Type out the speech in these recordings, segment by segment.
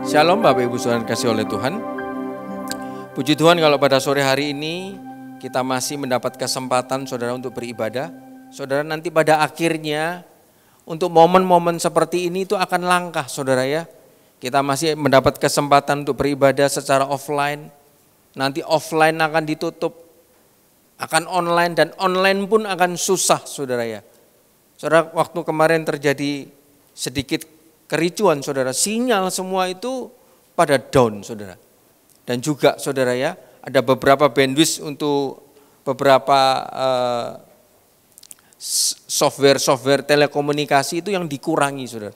Shalom Bapak Ibu Saudara kasih oleh Tuhan. Puji Tuhan kalau pada sore hari ini kita masih mendapat kesempatan saudara untuk beribadah. Saudara nanti pada akhirnya untuk momen-momen seperti ini itu akan langkah saudara ya. Kita masih mendapat kesempatan untuk beribadah secara offline. Nanti offline akan ditutup, akan online dan online pun akan susah saudara ya. Saudara waktu kemarin terjadi sedikit kericuan saudara, sinyal semua itu pada down saudara. Dan juga saudara ya, ada beberapa bandwidth untuk beberapa software telekomunikasi itu yang dikurangi saudara.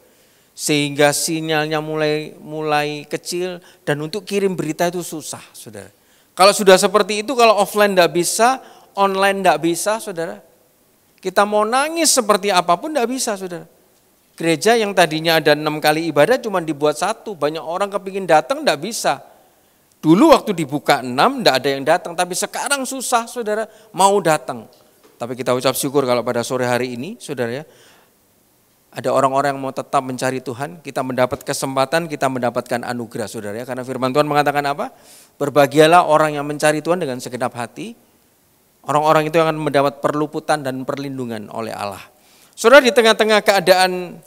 Sehingga sinyalnya mulai kecil dan untuk kirim berita itu susah saudara. Kalau sudah seperti itu, kalau offline tidak bisa, online tidak bisa saudara. Kita mau nangis seperti apapun tidak bisa saudara. Gereja yang tadinya ada 6 kali ibadah cuma dibuat 1, banyak orang kepingin datang tidak bisa. Dulu waktu dibuka 6 tidak ada yang datang, tapi sekarang susah saudara mau datang. Tapi kita ucap syukur kalau pada sore hari ini saudara ya, ada orang-orang yang mau tetap mencari Tuhan, kita mendapat kesempatan, kita mendapatkan anugerah saudara ya. Karena firman Tuhan mengatakan apa? Berbahagialah orang yang mencari Tuhan dengan segenap hati. Orang-orang itu akan mendapat perluputan dan perlindungan oleh Allah. Saudara, di tengah-tengah keadaan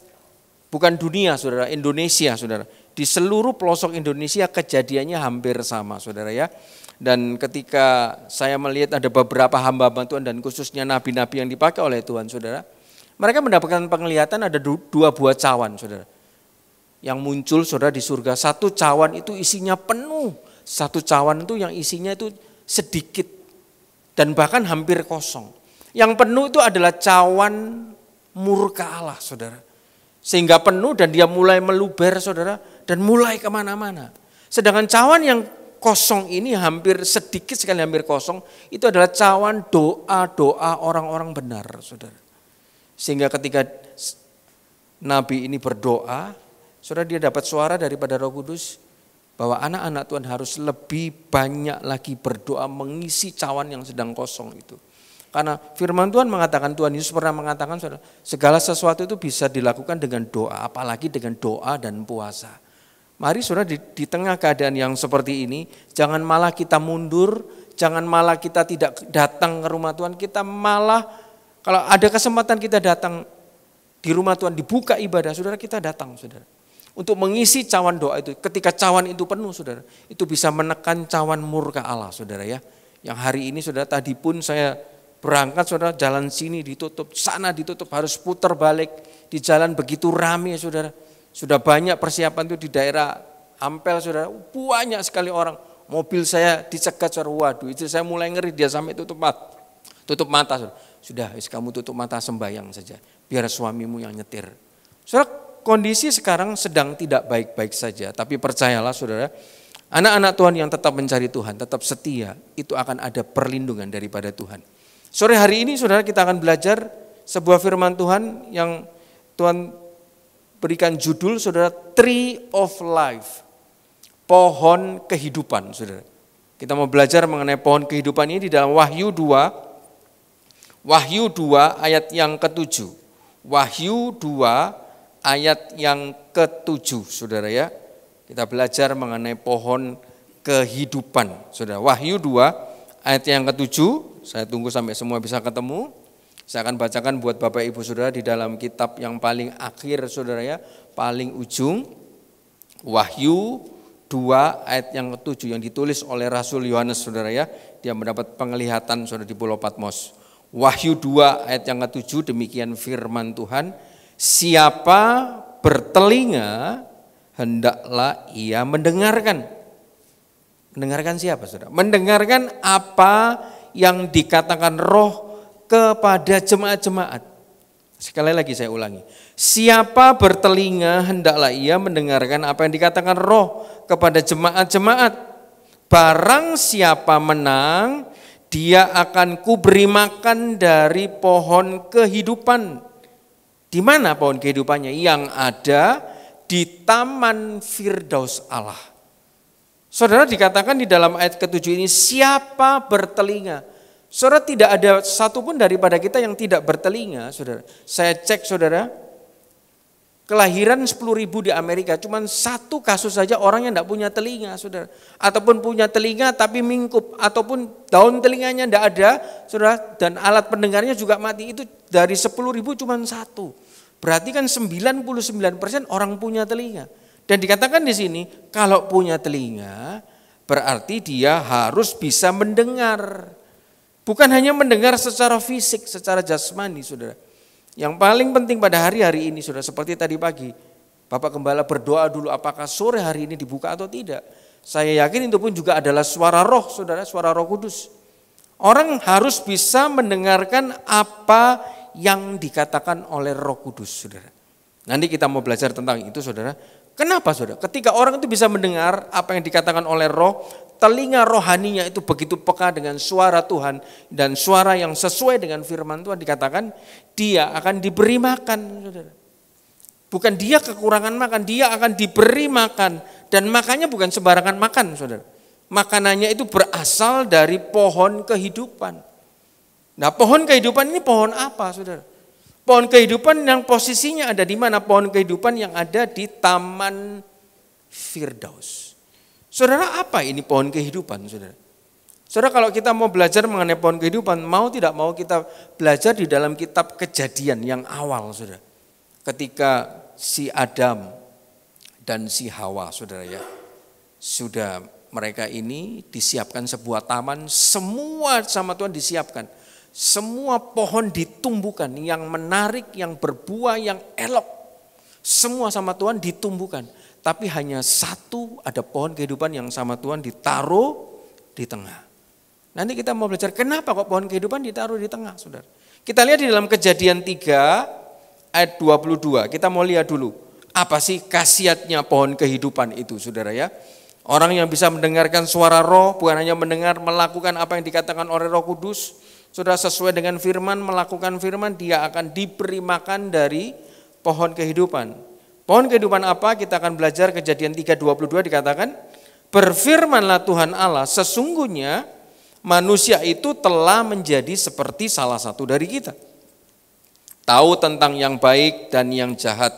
bukan dunia saudara, Indonesia saudara. Di seluruh pelosok Indonesia kejadiannya hampir sama saudara ya. Dan ketika saya melihat ada beberapa hamba Tuhan dan khususnya nabi-nabi yang dipakai oleh Tuhan saudara. Mereka mendapatkan penglihatan ada 2 buah cawan saudara. Yang muncul saudara di surga, 1 cawan itu isinya penuh. 1 cawan itu yang isinya itu sedikit dan bahkan hampir kosong. Yang penuh itu adalah cawan murka Allah saudara. Sehingga penuh dan dia mulai meluber saudara dan mulai kemana-mana. Sedangkan cawan yang kosong ini hampir sedikit sekali hampir kosong itu adalah cawan doa-doa orang-orang benar saudara. Sehingga ketika Nabi ini berdoa, saudara dia dapat suara daripada Roh Kudus bahwa anak-anak Tuhan harus lebih banyak lagi berdoa mengisi cawan yang sedang kosong itu. Karena firman Tuhan mengatakan, Tuhan Yesus pernah mengatakan saudara, segala sesuatu itu bisa dilakukan dengan doa, apalagi dengan doa dan puasa. Mari saudara di tengah keadaan yang seperti ini, jangan malah kita mundur, jangan malah kita tidak datang ke rumah Tuhan, kita malah kalau ada kesempatan kita datang di rumah Tuhan, dibuka ibadah, saudara kita datang saudara. Untuk mengisi cawan doa itu, ketika cawan itu penuh saudara, itu bisa menekan cawan murka Allah saudara ya. Yang hari ini saudara tadi pun saya berangkat saudara, jalan sini ditutup, sana ditutup, harus putar balik. Di jalan begitu ramai saudara. Sudah banyak persiapan itu di daerah Ampel saudara, banyak sekali orang. Mobil saya dicegat saudara, waduh itu saya mulai ngeri, dia sampai tutup mata saudara. Sudah kamu tutup mata sembahyang saja, biar suamimu yang nyetir. Saudara, kondisi sekarang sedang tidak baik-baik saja, tapi percayalah saudara, anak-anak Tuhan yang tetap mencari Tuhan, tetap setia, itu akan ada perlindungan daripada Tuhan. Sore hari ini saudara kita akan belajar sebuah firman Tuhan yang Tuhan berikan judul saudara, Tree of Life, pohon kehidupan saudara. Kita mau belajar mengenai pohon kehidupan ini di dalam Wahyu 2 ayat yang ke-7. Wahyu 2 ayat yang ke-7 saudara ya. Kita belajar mengenai pohon kehidupan saudara. Wahyu 2 ayat yang ke-7. Saya tunggu sampai semua bisa ketemu. Saya akan bacakan buat Bapak Ibu Saudara di dalam kitab yang paling akhir saudara ya, paling ujung. Wahyu 2 ayat yang ke-7 yang ditulis oleh Rasul Yohanes saudara ya. Dia mendapat penglihatan saudara di Pulau Patmos. Wahyu 2 ayat yang ke-7 demikian firman Tuhan. Siapa bertelinga hendaklah ia mendengarkan. Mendengarkan siapa saudara? Mendengarkan apa yang dikatakan Roh kepada jemaat-jemaat. Sekali lagi saya ulangi. Siapa bertelinga hendaklah ia mendengarkan apa yang dikatakan Roh kepada jemaat-jemaat. Barang siapa menang, dia akan kuberi makan dari pohon kehidupan. Di mana pohon kehidupannya? Yang ada di taman Firdaus Allah. Saudara dikatakan di dalam ayat ke-7 ini, siapa bertelinga? Saudara tidak ada satupun daripada kita yang tidak bertelinga saudara. Saya cek saudara, Kelahiran 10.000 di Amerika, cuman satu kasus saja orang yang tidak punya telinga, saudara. Ataupun punya telinga tapi mingkup, ataupun daun telinganya tidak ada, saudara. Dan alat pendengarnya juga mati, itu dari 10.000 cuman satu. Berarti kan 99% orang punya telinga. Dan dikatakan di sini, kalau punya telinga, berarti dia harus bisa mendengar. Bukan hanya mendengar secara fisik, secara jasmani, saudara. Yang paling penting pada hari-hari ini, saudara, seperti tadi pagi, Bapak Gembala berdoa dulu apakah sore hari ini dibuka atau tidak. Saya yakin itu pun juga adalah suara roh, saudara, suara Roh Kudus. Orang harus bisa mendengarkan apa yang dikatakan oleh Roh Kudus, saudara. Nanti kita mau belajar tentang itu, saudara. Kenapa, saudara? Ketika orang itu bisa mendengar apa yang dikatakan oleh roh, telinga rohaninya itu begitu peka dengan suara Tuhan dan suara yang sesuai dengan firman Tuhan, dikatakan dia akan diberi makan, saudara. Bukan dia kekurangan makan, dia akan diberi makan. Dan makannya bukan sembarangan makan, saudara. Makanannya itu berasal dari pohon kehidupan. Nah, pohon kehidupan ini pohon apa, saudara? Pohon kehidupan yang posisinya ada di mana? Pohon kehidupan yang ada di Taman Firdaus. Saudara, apa ini pohon kehidupan, saudara? Saudara, kalau kita mau belajar mengenai pohon kehidupan, mau tidak mau kita belajar di dalam kitab Kejadian yang awal, saudara. Ketika si Adam dan si Hawa, saudara ya, sudah mereka ini disiapkan sebuah taman, semua sama Tuhan disiapkan. Semua pohon ditumbuhkan yang menarik, yang berbuah, yang elok. Semua sama Tuhan ditumbuhkan. Tapi hanya satu, ada pohon kehidupan yang sama Tuhan ditaruh di tengah. Nanti kita mau belajar kenapa kok pohon kehidupan ditaruh di tengah, saudara. Kita lihat di dalam Kejadian 3 ayat 22. Kita mau lihat dulu apa sih khasiatnya pohon kehidupan itu, saudara ya. Orang yang bisa mendengarkan suara roh, bukan hanya mendengar, melakukan apa yang dikatakan oleh Roh Kudus. Saudara, sesuai dengan firman, melakukan firman, dia akan diberi makan dari pohon kehidupan. Pohon kehidupan apa? Kita akan belajar Kejadian 3:22 dikatakan, berfirmanlah Tuhan Allah, sesungguhnya manusia itu telah menjadi seperti salah satu dari kita. Tahu tentang yang baik dan yang jahat.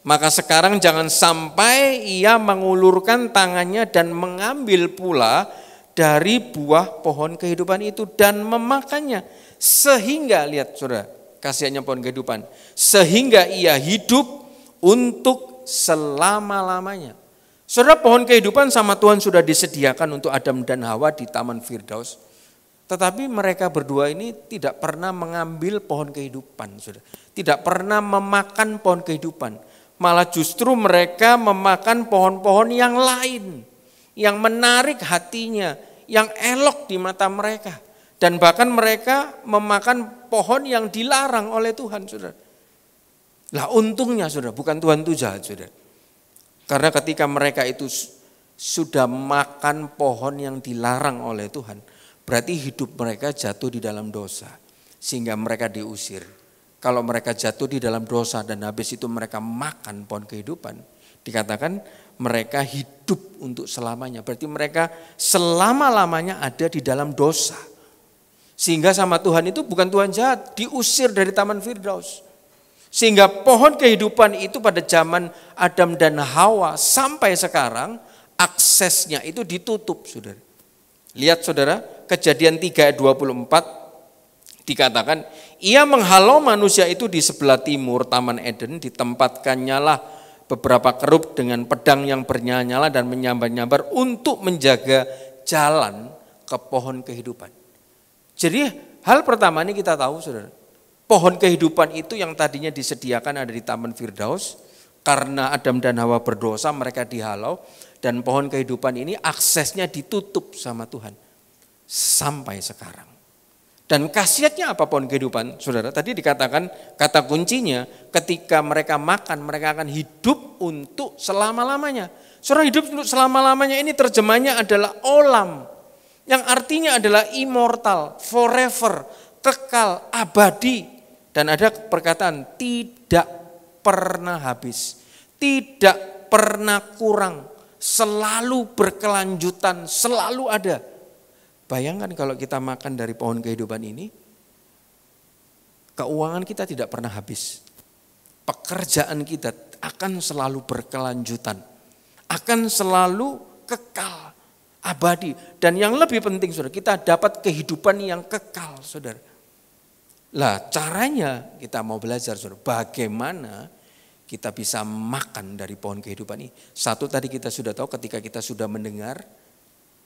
Maka sekarang jangan sampai ia mengulurkan tangannya dan mengambil pula dari buah pohon kehidupan itu dan memakannya. Sehingga, lihat saudara, khasiatnya pohon kehidupan. Sehingga ia hidup untuk selama-lamanya. Saudara, pohon kehidupan sama Tuhan sudah disediakan untuk Adam dan Hawa di Taman Firdaus. Tetapi mereka berdua ini tidak pernah mengambil pohon kehidupan, saudara. Tidak pernah memakan pohon kehidupan. Malah justru mereka memakan pohon-pohon yang lain. Yang menarik hatinya, yang elok di mata mereka. Dan bahkan mereka memakan pohon yang dilarang oleh Tuhan, saudara. Lah untungnya, saudara, bukan Tuhan itu jahat, saudara. Karena ketika mereka itu sudah makan pohon yang dilarang oleh Tuhan, berarti hidup mereka jatuh di dalam dosa. Sehingga mereka diusir. Kalau mereka jatuh di dalam dosa dan habis itu mereka makan pohon kehidupan, dikatakan mereka hidup untuk selamanya. Berarti mereka selama-lamanya ada di dalam dosa. Sehingga sama Tuhan itu bukan Tuhan jahat, diusir dari Taman Firdaus. Sehingga pohon kehidupan itu pada zaman Adam dan Hawa sampai sekarang aksesnya itu ditutup, saudara. Lihat saudara, Kejadian 3 ayat 24 dikatakan, ia menghalau manusia itu di sebelah timur Taman Eden, ditempatkannya lah beberapa kerub dengan pedang yang bernyala-nyala dan menyambar-nyambar untuk menjaga jalan ke pohon kehidupan. Jadi hal pertama ini kita tahu, saudara, pohon kehidupan itu yang tadinya disediakan ada di Taman Firdaus, karena Adam dan Hawa berdosa mereka dihalau, dan pohon kehidupan ini aksesnya ditutup sama Tuhan sampai sekarang. Dan khasiatnya apa pohon kehidupan, saudara? Tadi dikatakan kata kuncinya ketika mereka makan mereka akan hidup untuk selama-lamanya. Saudara, hidup untuk selama-lamanya ini terjemahnya adalah olam. Yang artinya adalah immortal, forever, kekal, abadi. Dan ada perkataan tidak pernah habis, tidak pernah kurang, selalu berkelanjutan, selalu ada. Bayangkan kalau kita makan dari pohon kehidupan ini, keuangan kita tidak pernah habis. Pekerjaan kita akan selalu berkelanjutan, akan selalu kekal, abadi. Dan yang lebih penting saudara, kita dapat kehidupan yang kekal saudara. Lah caranya kita mau belajar saudara, bagaimana kita bisa makan dari pohon kehidupan ini. Satu tadi kita sudah tahu ketika kita sudah mendengar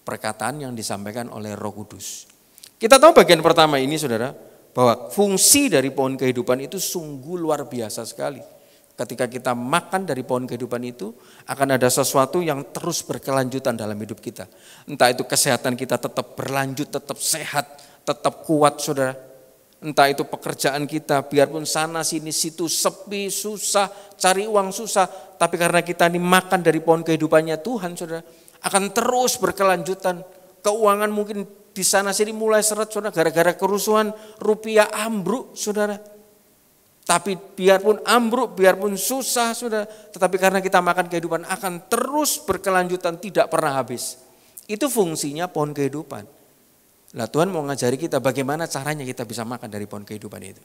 perkataan yang disampaikan oleh Roh Kudus. Kita tahu bagian pertama ini saudara, bahwa fungsi dari pohon kehidupan itu sungguh luar biasa sekali. Ketika kita makan dari pohon kehidupan itu, akan ada sesuatu yang terus berkelanjutan dalam hidup kita. Entah itu kesehatan kita tetap berlanjut, tetap sehat, tetap kuat saudara. Entah itu pekerjaan kita, biarpun sana sini situ sepi, susah, cari uang susah. Tapi karena kita ini makan dari pohon kehidupannya Tuhan saudara, akan terus berkelanjutan. Keuangan mungkin di sana sini mulai seret saudara, gara-gara kerusuhan rupiah ambruk saudara. Tapi biarpun ambruk, biarpun susah saudara, tetapi karena kita makan kehidupan akan terus berkelanjutan, tidak pernah habis. Itu fungsinya pohon kehidupan. Nah Tuhan mau ngajari kita bagaimana caranya kita bisa makan dari pohon kehidupan itu.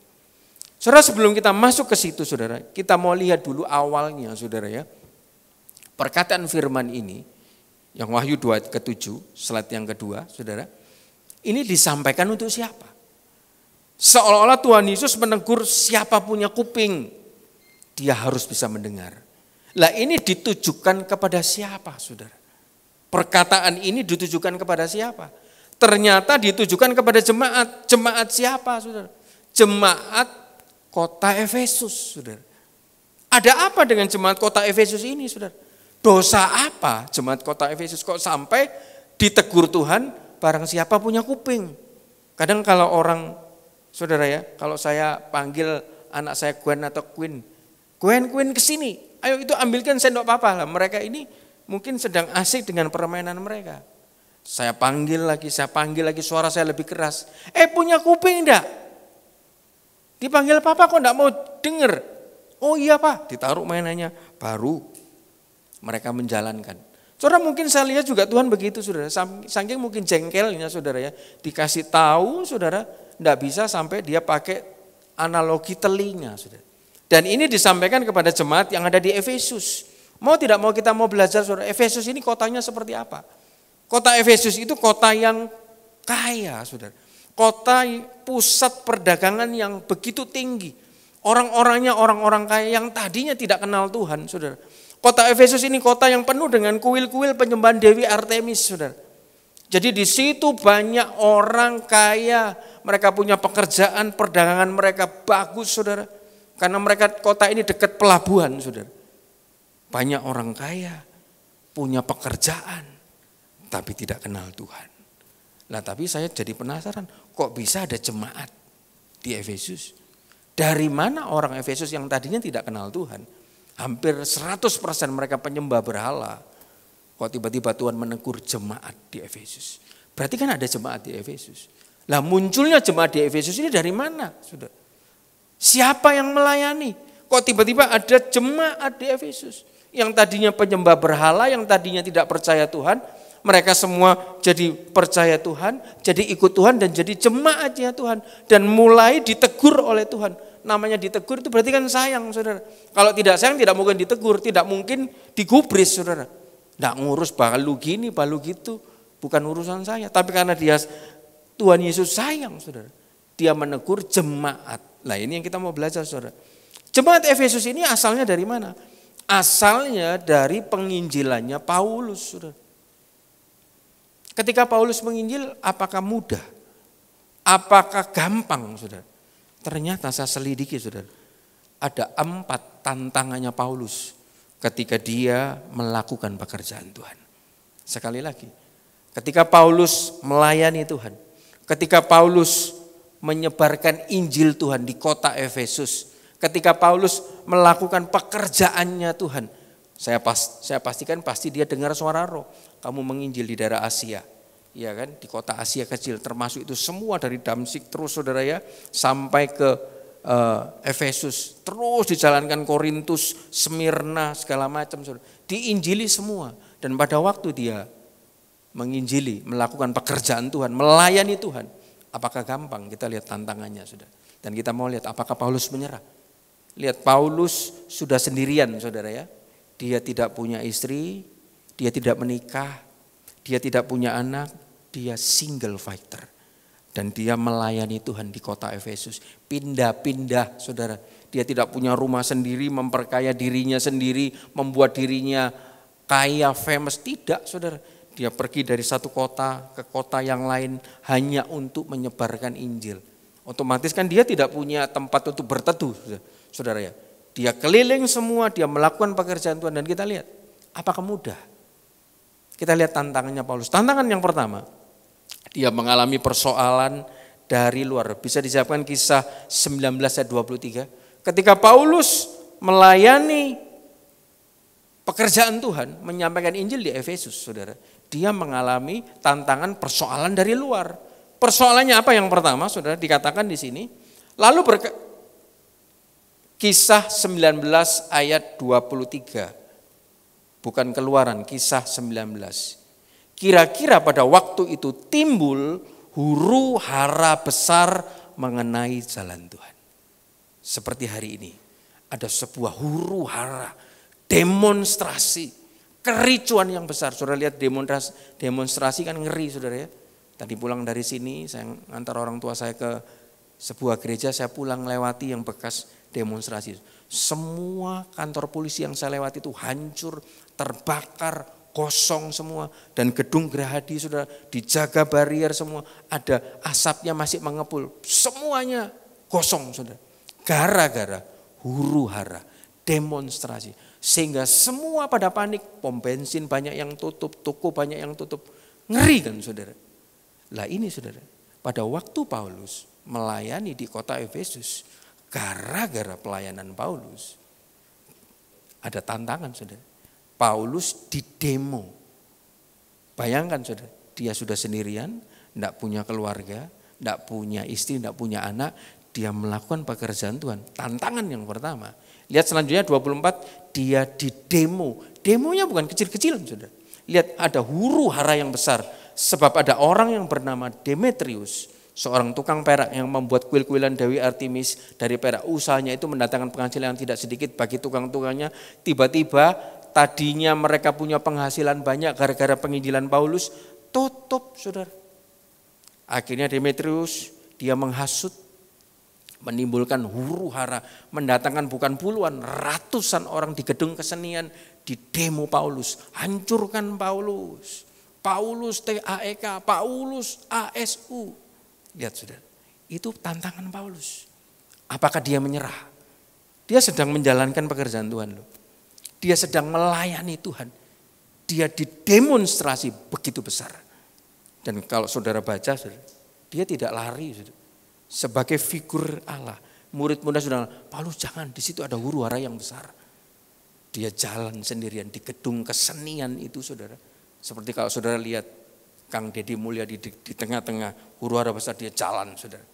Saudara, sebelum kita masuk ke situ saudara, kita mau lihat dulu awalnya saudara ya. Perkataan firman ini, yang Wahyu 2 ke-7, slide yang kedua saudara. Ini disampaikan untuk siapa? Seolah-olah Tuhan Yesus menegur siapa punya kuping, dia harus bisa mendengar. Lah ini ditujukan kepada siapa saudara? Perkataan ini ditujukan kepada siapa? Ternyata ditujukan kepada jemaat. Jemaat siapa saudara? Jemaat kota Efesus saudara. Ada apa dengan jemaat kota Efesus ini saudara? Dosa apa jemaat kota Efesus kok sampai ditegur Tuhan? Barang siapa punya kuping. Kadang kalau orang, saudara ya, kalau saya panggil anak saya Gwen atau Queen, Gwen kesini, ayo itu ambilkan sendok papa lah. Mereka ini mungkin sedang asik dengan permainan mereka. Saya panggil lagi, suara saya lebih keras. Punya kuping enggak? Dipanggil papa kok enggak mau denger? Oh iya pak, ditaruh mainannya, baru mereka menjalankan. Saudara mungkin saya lihat juga Tuhan begitu saudara, saking mungkin jengkelnya saudara ya, dikasih tahu saudara, enggak bisa sampai dia pakai analogi telinga saudara. Dan ini disampaikan kepada jemaat yang ada di Efesus. Mau tidak mau kita mau belajar saudara, Efesus ini kotanya seperti apa? Kota Efesus itu kota yang kaya saudara, kota pusat perdagangan yang begitu tinggi. Orang-orangnya orang-orang kaya yang tadinya tidak kenal Tuhan saudara. Kota Efesus ini kota yang penuh dengan kuil-kuil penyembahan Dewi Artemis, saudara. Jadi di situ banyak orang kaya, mereka punya pekerjaan, perdagangan mereka bagus, saudara. Karena mereka kota ini dekat pelabuhan, saudara. Banyak orang kaya, punya pekerjaan, tapi tidak kenal Tuhan. Nah tapi saya jadi penasaran, kok bisa ada jemaat di Efesus? Dari mana orang Efesus yang tadinya tidak kenal Tuhan? Hampir 100% mereka penyembah berhala. Kok tiba-tiba Tuhan menegur jemaat di Efesus. Berarti kan ada jemaat di Efesus. Lah munculnya jemaat di Efesus ini dari mana? Sudah. Siapa yang melayani? Kok tiba-tiba ada jemaat di Efesus. Yang tadinya penyembah berhala, yang tadinya tidak percaya Tuhan. Mereka semua jadi percaya Tuhan, jadi ikut Tuhan dan jadi jemaatnya Tuhan. Dan mulai ditegur oleh Tuhan. Namanya ditegur itu berarti kan sayang saudara. Kalau tidak sayang tidak mungkin ditegur, tidak mungkin digubris saudara. Tidak ngurus balu gini, balu gitu, bukan urusan saya. Tapi karena dia Tuhan Yesus sayang saudara, dia menegur jemaat. Nah ini yang kita mau belajar saudara. Jemaat Efesus ini asalnya dari mana? Asalnya dari penginjilannya Paulus saudara. Ketika Paulus menginjil apakah mudah? Apakah gampang saudara? Ternyata saya selidiki saudara, ada 4 tantangannya Paulus ketika dia melakukan pekerjaan Tuhan. Sekali lagi, ketika Paulus melayani Tuhan, ketika Paulus menyebarkan Injil Tuhan di kota Efesus, ketika Paulus melakukan pekerjaannya Tuhan, saya pastikan pasti dia dengar suara Roh. Kamu menginjil di daerah Asia. Ya kan, di kota Asia kecil termasuk itu semua dari Damsyik terus saudara ya sampai ke Efesus, terus dijalankan Korintus, Smyrna segala macam saudara. Diinjili semua dan pada waktu dia menginjili, melakukan pekerjaan Tuhan, melayani Tuhan, apakah gampang? Kita lihat tantangannya saudara. Dan kita mau lihat apakah Paulus menyerah? Lihat Paulus sudah sendirian saudara ya. Dia tidak punya istri, dia tidak menikah, dia tidak punya anak, dia single fighter. Dan dia melayani Tuhan di kota Efesus. Pindah-pindah saudara. Dia tidak punya rumah sendiri, memperkaya dirinya sendiri, membuat dirinya kaya, famous. Tidak saudara. Dia pergi dari satu kota ke kota yang lain hanya untuk menyebarkan Injil. Otomatis kan dia tidak punya tempat untuk berteduh saudara ya. Dia keliling semua, dia melakukan pekerjaan Tuhan dan kita lihat apakah mudah. Kita lihat tantangannya Paulus. Tantangan yang pertama, dia mengalami persoalan dari luar. Bisa disiapkan kisah 19 ayat 23. Ketika Paulus melayani pekerjaan Tuhan, menyampaikan Injil di Efesus, saudara. Dia mengalami tantangan persoalan dari luar. Persoalannya apa yang pertama, saudara? Dikatakan di sini. Lalu kisah 19 ayat 23. Bukan Keluaran, kisah 19. Kira-kira pada waktu itu timbul huru hara besar mengenai jalan Tuhan. Seperti hari ini ada sebuah huru hara, demonstrasi, kericuan yang besar. Saudara lihat demonstrasi kan ngeri saudara ya. Tadi pulang dari sini saya ngantar orang tua saya ke sebuah gereja, saya pulang lewati yang bekas demonstrasi. Semua kantor polisi yang saya lewati itu hancur, terbakar, kosong semua. Dan gedung Gerahadi sudah dijaga barier semua. Ada asapnya masih mengepul. Semuanya kosong sudah. Gara-gara huru hara, demonstrasi. Sehingga semua pada panik. Pom bensin banyak yang tutup, toko banyak yang tutup. Ngeri kan saudara. Lah ini saudara, pada waktu Paulus melayani di kota Efesus, gara-gara pelayanan Paulus, ada tantangan saudara. Paulus didemo. Bayangkan saudara, dia sudah sendirian, tidak punya keluarga, tidak punya istri, tidak punya anak, dia melakukan pekerjaan Tuhan. Tantangan yang pertama. Lihat selanjutnya 24, dia didemo. Demonya bukan kecil-kecilan saudara. Lihat ada huru hara yang besar. Sebab ada orang yang bernama Demetrius, seorang tukang perak yang membuat kuil-kuilan Dewi Artemis dari perak. Usahanya itu mendatangkan penghasilan yang tidak sedikit bagi tukang-tukangnya. Tiba-tiba tadinya mereka punya penghasilan banyak gara-gara penginjilan Paulus, tutup saudara. Akhirnya Demetrius dia menghasut, menimbulkan huru hara, mendatangkan bukan puluhan, ratusan orang di gedung kesenian, di demo Paulus, hancurkan Paulus. Paulus TAEK, Paulus ASU. Lihat saudara, itu tantangan Paulus. Apakah dia menyerah? Dia sedang menjalankan pekerjaan Tuhan loh. Dia sedang melayani Tuhan. Dia didemonstrasi begitu besar. Dan kalau saudara baca, saudara, dia tidak lari saudara. Sebagai figur Allah. Murid-murid sudah, Paulus jangan, di situ ada huru hara yang besar. Dia jalan sendirian di gedung kesenian itu saudara. Seperti kalau saudara lihat Kang Deddy Mulya di tengah-tengah huru hara besar, dia jalan saudara.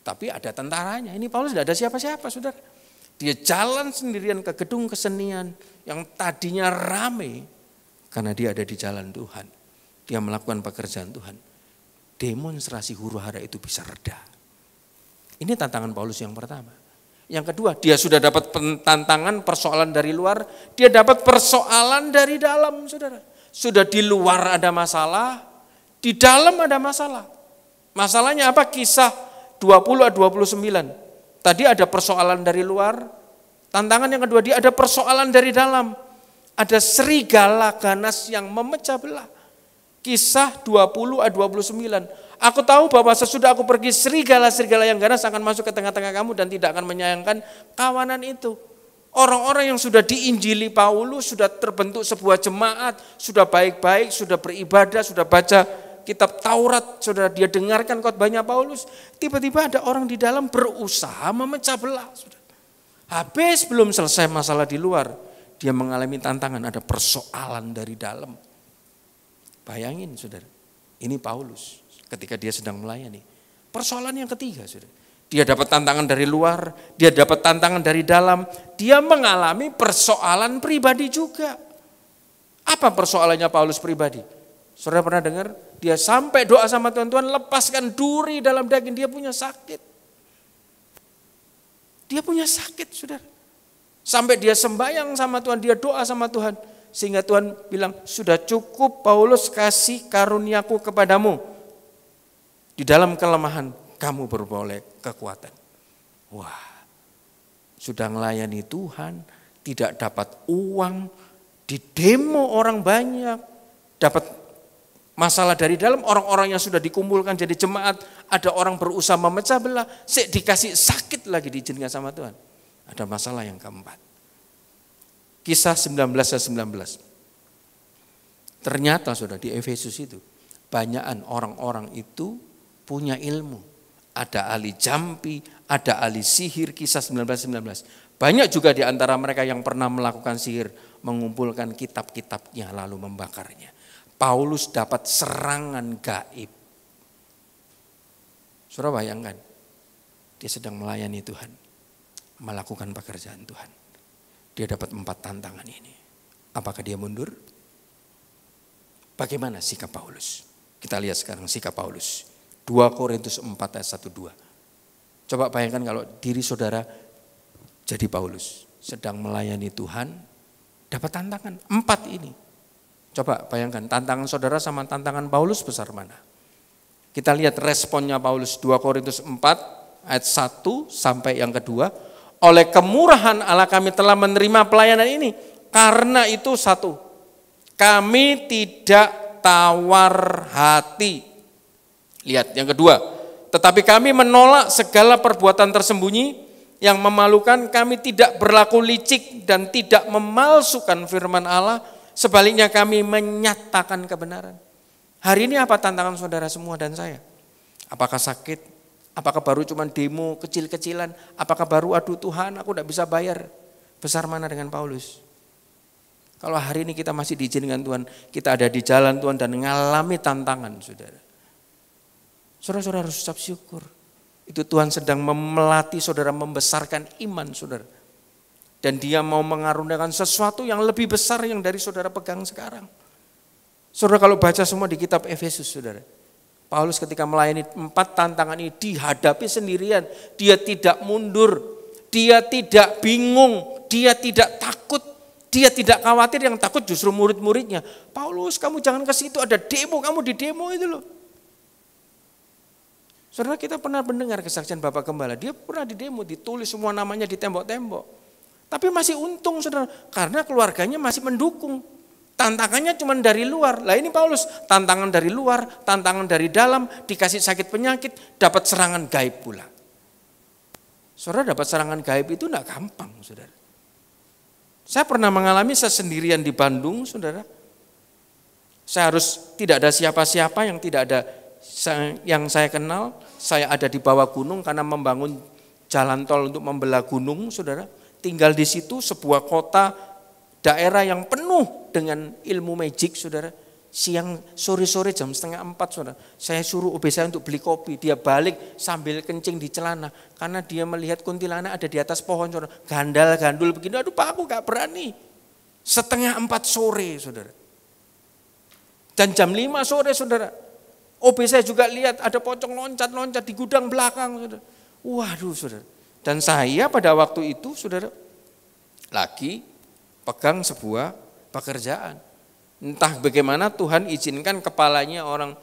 Tapi ada tentaranya, ini Paulus tidak ada siapa-siapa saudara. Dia jalan sendirian ke gedung kesenian yang tadinya ramai karena dia ada di jalan Tuhan. Dia melakukan pekerjaan Tuhan. Demonstrasi huru hara itu bisa reda. Ini tantangan Paulus yang pertama. Yang kedua, dia sudah dapat tantangan persoalan dari luar, dia dapat persoalan dari dalam saudara. Sudah di luar ada masalah, di dalam ada masalah. Masalahnya apa? Kisah 20-29. Tadi ada persoalan dari luar. Tantangan yang kedua, dia ada persoalan dari dalam. Ada serigala ganas yang memecah belah. Kisah 20-29. Aku tahu bahwa sesudah aku pergi, serigala-serigala yang ganas akan masuk ke tengah-tengah kamu dan tidak akan menyayangkan kawanan itu. Orang-orang yang sudah diinjili Paulus, sudah terbentuk sebuah jemaat, sudah baik-baik, sudah beribadah, sudah baca kitab Taurat, sudah dia dengarkan khotbahnya Paulus. Tiba-tiba ada orang di dalam berusaha memecah belah. Habis belum selesai masalah di luar, dia mengalami tantangan, ada persoalan dari dalam. Bayangin saudara, ini Paulus ketika dia sedang melayani. Persoalan yang ketiga saudara. Dia dapat tantangan dari luar, dia dapat tantangan dari dalam, dia mengalami persoalan pribadi juga. Apa persoalannya Paulus pribadi? Saudara pernah dengar? Dia sampai doa sama Tuhan, lepaskan duri dalam daging, dia punya sakit. Dia punya sakit saudara. Sampai dia sembahyang sama Tuhan, dia doa sama Tuhan. Sehingga Tuhan bilang, sudah cukup Paulus, kasih karuniaku kepadamu. Di dalam kelemahan kamu beroleh kekuatan. Wah, sudah melayani Tuhan, tidak dapat uang, didemo orang banyak, dapat masalah dari dalam, orang-orang yang sudah dikumpulkan jadi jemaat, ada orang berusaha memecah belah, dikasih sakit lagi diizinkan sama Tuhan. Ada masalah yang keempat. Kisah 19:19. Ternyata sudah di Efesus itu, banyakan orang-orang itu punya ilmu. Ada ahli jampi, ada ahli sihir, Kisah 19:19. Banyak juga di antara mereka yang pernah melakukan sihir, mengumpulkan kitab-kitabnya lalu membakarnya. Paulus dapat serangan gaib. Saudara bayangkan, dia sedang melayani Tuhan, melakukan pekerjaan Tuhan. Dia dapat 4 tantangan ini. Apakah dia mundur? Bagaimana sikap Paulus? Kita lihat sekarang sikap Paulus. 2 Korintus 4 ayat 1-2. Coba bayangkan kalau diri saudara jadi Paulus, sedang melayani Tuhan, dapat tantangan 4 ini. Coba bayangkan tantangan saudara sama tantangan Paulus besar mana? Kita lihat responnya Paulus 2 Korintus 4 ayat 1 sampai yang kedua. Oleh kemurahan Allah kami telah menerima pelayanan ini. Karena itu 1, kami tidak tawar hati. Lihat yang kedua, tetapi kami menolak segala perbuatan tersembunyi yang memalukan, kami tidak berlaku licik dan tidak memalsukan firman Allah. Sebaliknya kami menyatakan kebenaran. Hari ini apa tantangan saudara semua dan saya? Apakah sakit? Apakah baru cuma demo kecil-kecilan? Apakah baru aduh Tuhan aku tidak bisa bayar? Besar mana dengan Paulus? Kalau hari ini kita masih diizinkan Tuhan, kita ada di jalan Tuhan dan mengalami tantangan saudara. Saudara-saudara harus ucap syukur. Itu Tuhan sedang melatih saudara membesarkan iman saudara. Dan dia mau mengaruniakan sesuatu yang lebih besar yang dari saudara pegang sekarang. Saudara kalau baca semua di kitab Efesus saudara. Paulus ketika melayani 4 tantangan ini dihadapi sendirian. Dia tidak mundur, dia tidak bingung, dia tidak takut, dia tidak khawatir. Yang takut justru murid-muridnya. Paulus kamu jangan ke situ, ada demo, kamu di demo itu loh. Saudara kita pernah mendengar kesaksian Bapak Gembala, dia pernah di demo, ditulis semua namanya di tembok-tembok. Tapi masih untung saudara, karena keluarganya masih mendukung. Tantangannya cuma dari luar. Lah ini Paulus, tantangan dari luar, tantangan dari dalam, dikasih sakit penyakit, dapat serangan gaib pula. Saudara dapat serangan gaib itu enggak gampang saudara. Saya pernah mengalami sendirian di Bandung saudara. Saya harus tidak ada siapa-siapa yang tidak ada yang saya kenal. Saya ada di bawah gunung karena membangun jalan tol untuk membelah gunung saudara. Tinggal di situ sebuah kota daerah yang penuh dengan ilmu magic saudara. Sore-sore jam 3:30 saudara. Saya suruh OB saya untuk beli kopi. Dia balik sambil kencing di celana. Karena dia melihat kuntilanak ada di atas pohon saudara. Gandul begini. Aduh Pak aku gak berani. 3:30 sore saudara. Dan jam 5 sore saudara. OB saya juga lihat ada pocong loncat-loncat di gudang belakang saudara. Waduh saudara. Dan saya pada waktu itu saudara lagi pegang sebuah pekerjaan. Entah bagaimana Tuhan izinkan kepalanya orang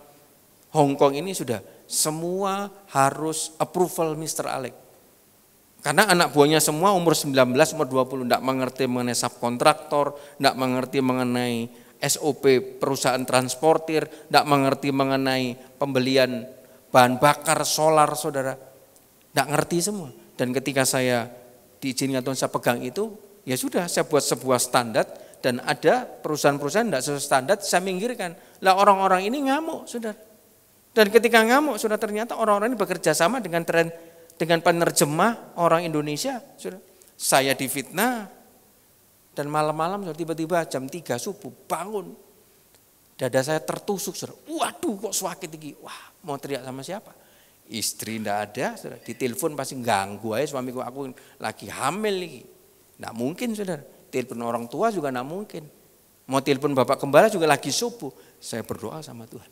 Hong Kong ini sudah semua harus approval Mr. Alex. Karena anak buahnya semua umur 19, umur 20 enggak mengerti mengenai subkontraktor, enggak mengerti mengenai SOP perusahaan transportir, enggak mengerti mengenai pembelian bahan bakar solar saudara. Enggak ngerti semua. Dan ketika saya diizinkan Tuhan saya pegang itu, ya sudah saya buat sebuah standar dan ada perusahaan-perusahaan tidak sesuai standar saya minggirkan. Lah orang-orang ini ngamuk saudara. Dan ketika ngamuk sudah ternyata orang-orang ini bekerja sama dengan penerjemah orang Indonesia. Saudara. Saya difitnah dan malam-malam tiba-tiba jam 3 subuh bangun. Dada saya tertusuk saudara. Waduh kok sakit tinggi. Wah mau teriak sama siapa? Istri enggak ada, saudara. Ditelepon pasti ganggu aja suamiku aku lagi hamil nih. Enggak mungkin saudara. Telepon orang tua juga enggak mungkin. Mau telepon Bapak Gembala juga lagi subuh. Saya berdoa sama Tuhan.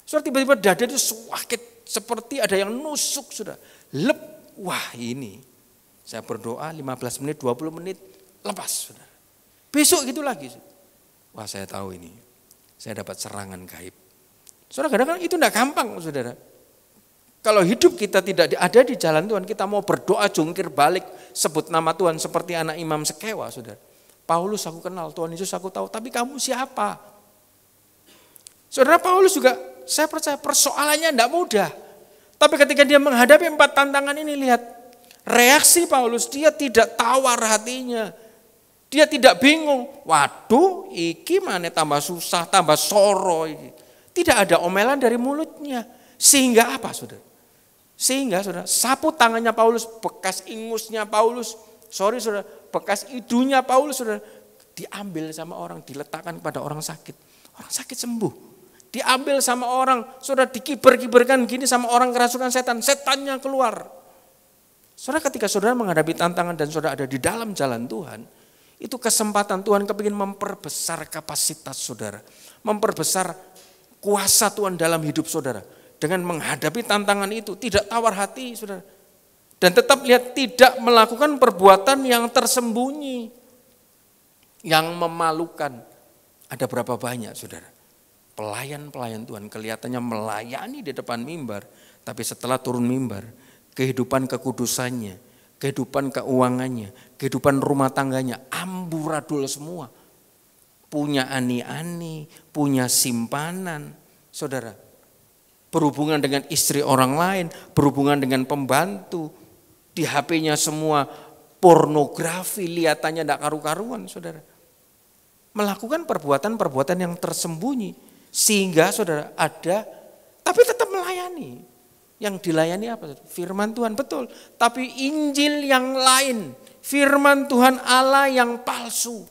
Saudara tiba-tiba dada itu sakit seperti ada yang nusuk saudara. Lep, wah ini. Saya berdoa 15 menit, 20 menit. lepas. Saudara. Besok gitu lagi. Wah saya tahu ini, saya dapat serangan gaib. Saudara kadang-kadang itu tidak gampang saudara. Kalau hidup kita tidak ada di jalan Tuhan, kita mau berdoa jungkir balik, sebut nama Tuhan seperti anak imam sekewa saudara. Paulus aku kenal, Tuhan Yesus aku tahu, tapi kamu siapa? Saudara Paulus juga, saya percaya persoalannya tidak mudah. Tapi ketika dia menghadapi 4 tantangan ini, lihat reaksi Paulus, dia tidak tawar hatinya. Dia tidak bingung, waduh iki mana tambah susah, tambah soro. Tidak ada omelan dari mulutnya. Sehingga apa saudara? Sehingga saudara, sapu tangannya Paulus, bekas ingusnya Paulus, saudara, bekas idunya Paulus saudara, diambil sama orang, diletakkan kepada orang sakit. Orang sakit sembuh. Diambil sama orang, saudara dikiber-kiberkan gini sama orang kerasukan setan, setannya keluar. Saudara ketika saudara menghadapi tantangan dan saudara ada di dalam jalan Tuhan, itu kesempatan Tuhan kepingin memperbesar kapasitas saudara. Memperbesar kuasa Tuhan dalam hidup saudara. Dengan menghadapi tantangan itu, tidak tawar hati saudara. Dan tetap lihat tidak melakukan perbuatan yang tersembunyi. Yang memalukan. Ada berapa banyak saudara. Pelayan-pelayan Tuhan kelihatannya melayani di depan mimbar. Tapi setelah turun mimbar, kehidupan kekudusannya, kehidupan keuangannya, kehidupan rumah tangganya amburadul semua. Punya ani-ani, punya simpanan. Saudara, berhubungan dengan istri orang lain, berhubungan dengan pembantu. Di HP-nya semua pornografi, lihatannya tidak karu-karuan saudara. Melakukan perbuatan-perbuatan yang tersembunyi. Sehingga saudara ada, tapi tetap melayani. Yang dilayani apa? Firman Tuhan, betul. Tapi Injil yang lain, firman Tuhan Allah yang palsu.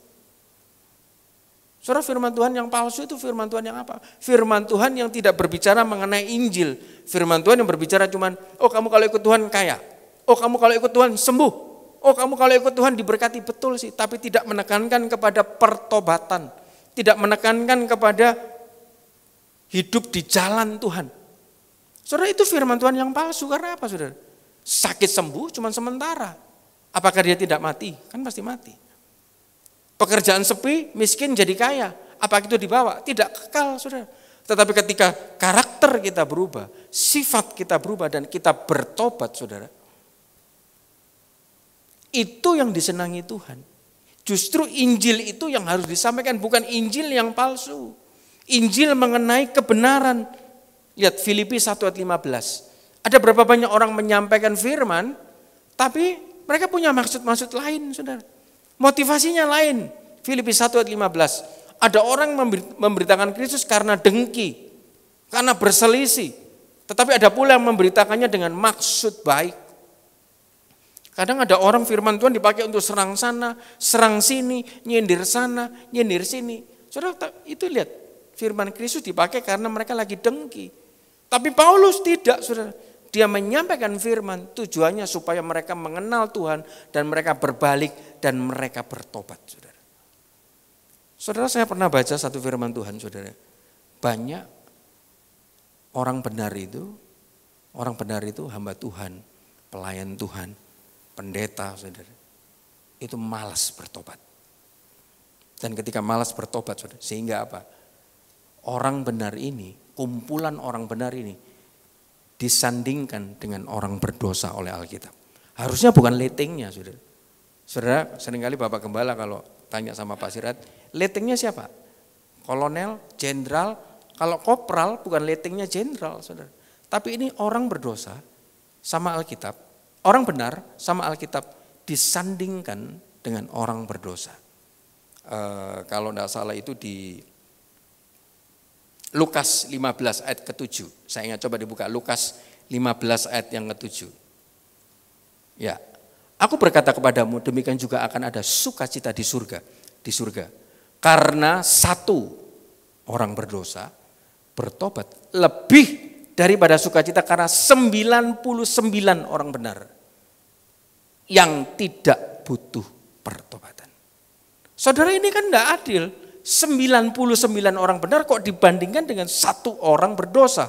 Saudara firman Tuhan yang palsu itu firman Tuhan yang apa? Firman Tuhan yang tidak berbicara mengenai Injil. Firman Tuhan yang berbicara cuman, oh kamu kalau ikut Tuhan kaya. Oh kamu kalau ikut Tuhan sembuh. Oh kamu kalau ikut Tuhan diberkati, betul sih. Tapi tidak menekankan kepada pertobatan. Tidak menekankan kepada hidup di jalan Tuhan. Saudara itu firman Tuhan yang palsu karena apa saudara? Sakit sembuh cuma sementara. Apakah dia tidak mati? Kan pasti mati. Pekerjaan sepi, miskin jadi kaya. Apakah itu dibawa? Tidak kekal saudara. Tetapi ketika karakter kita berubah, sifat kita berubah dan kita bertobat saudara. Itu yang disenangi Tuhan. Justru Injil itu yang harus disampaikan, bukan Injil yang palsu. Injil mengenai kebenaran. Lihat Filipi 1 ayat 15. Ada berapa banyak orang menyampaikan firman, tapi mereka punya maksud-maksud lain, saudara. Motivasinya lain. Filipi 1 ayat 15. Ada orang memberitakan Kristus karena dengki, karena berselisih. Tetapi ada pula yang memberitakannya dengan maksud baik. Kadang ada orang firman Tuhan dipakai untuk serang sana, serang sini, nyindir sana, nyindir sini. Saudara, itu lihat. Firman Kristus dipakai karena mereka lagi dengki. Tapi Paulus tidak, saudara. Dia menyampaikan firman tujuannya supaya mereka mengenal Tuhan dan mereka berbalik dan mereka bertobat, saudara. Saudara, saya pernah baca satu firman Tuhan, saudara. Banyak orang benar itu hamba Tuhan, pelayan Tuhan, pendeta, saudara. Itu malas bertobat. Dan ketika malas bertobat, saudara, sehingga apa? Orang benar ini, kumpulan orang benar ini disandingkan dengan orang berdosa oleh Alkitab. Harusnya bukan letingnya, saudara. Saudara, seringkali Bapak Gembala kalau tanya sama Pak Sirat, letingnya siapa? Kolonel, jenderal, kalau kopral bukan letingnya jenderal, saudara. Tapi ini orang berdosa sama Alkitab, orang benar sama Alkitab disandingkan dengan orang berdosa. Kalau tidak salah itu di Lukas 15 ayat ke-7. Saya ingat, coba dibuka Lukas 15 ayat yang ke-7. Ya. Aku berkata kepadamu, demikian juga akan ada sukacita di surga. Karena satu orang berdosa bertobat lebih daripada sukacita karena 99 orang benar yang tidak butuh pertobatan. Saudara, ini kan tidak adil. 99 orang benar kok dibandingkan dengan satu orang berdosa.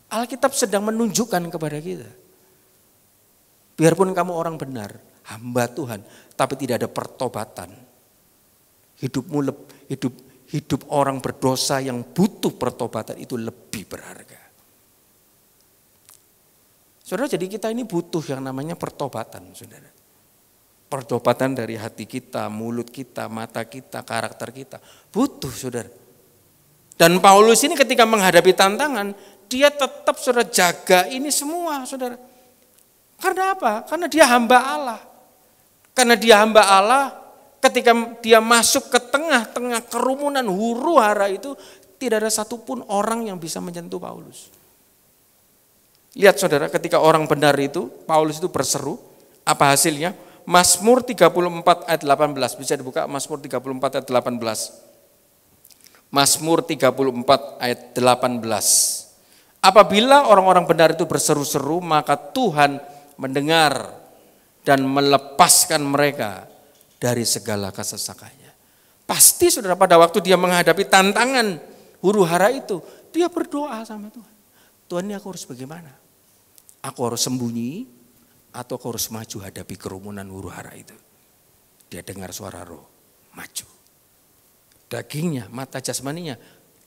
Alkitab sedang menunjukkan kepada kita. Biarpun kamu orang benar, hamba Tuhan, tapi tidak ada pertobatan. Hidup orang berdosa yang butuh pertobatan itu lebih berharga. Saudara, jadi kita ini butuh yang namanya pertobatan, saudara. Pertobatan dari hati kita, mulut kita, mata kita, karakter kita. Butuh, saudara. Dan Paulus ini ketika menghadapi tantangan, dia tetap saudara jaga ini semua, saudara. Karena apa? Karena dia hamba Allah. Karena dia hamba Allah, ketika dia masuk ke tengah-tengah kerumunan huru hara itu, tidak ada satupun orang yang bisa menyentuh Paulus. Lihat saudara, ketika orang benar itu, Paulus itu berseru, apa hasilnya? Mazmur 34 ayat 18, bisa dibuka Mazmur 34 ayat 18. Mazmur 34 ayat 18. Apabila orang-orang benar itu berseru-seru, maka Tuhan mendengar dan melepaskan mereka dari segala kesesakannya. Pasti saudara pada waktu dia menghadapi tantangan huru hara itu, dia berdoa sama Tuhan. Tuhan, ini aku harus bagaimana? Aku harus sembunyi atau aku harus maju hadapi kerumunan huru hara itu? Dia dengar suara roh, maju. Dagingnya, mata jasmaninya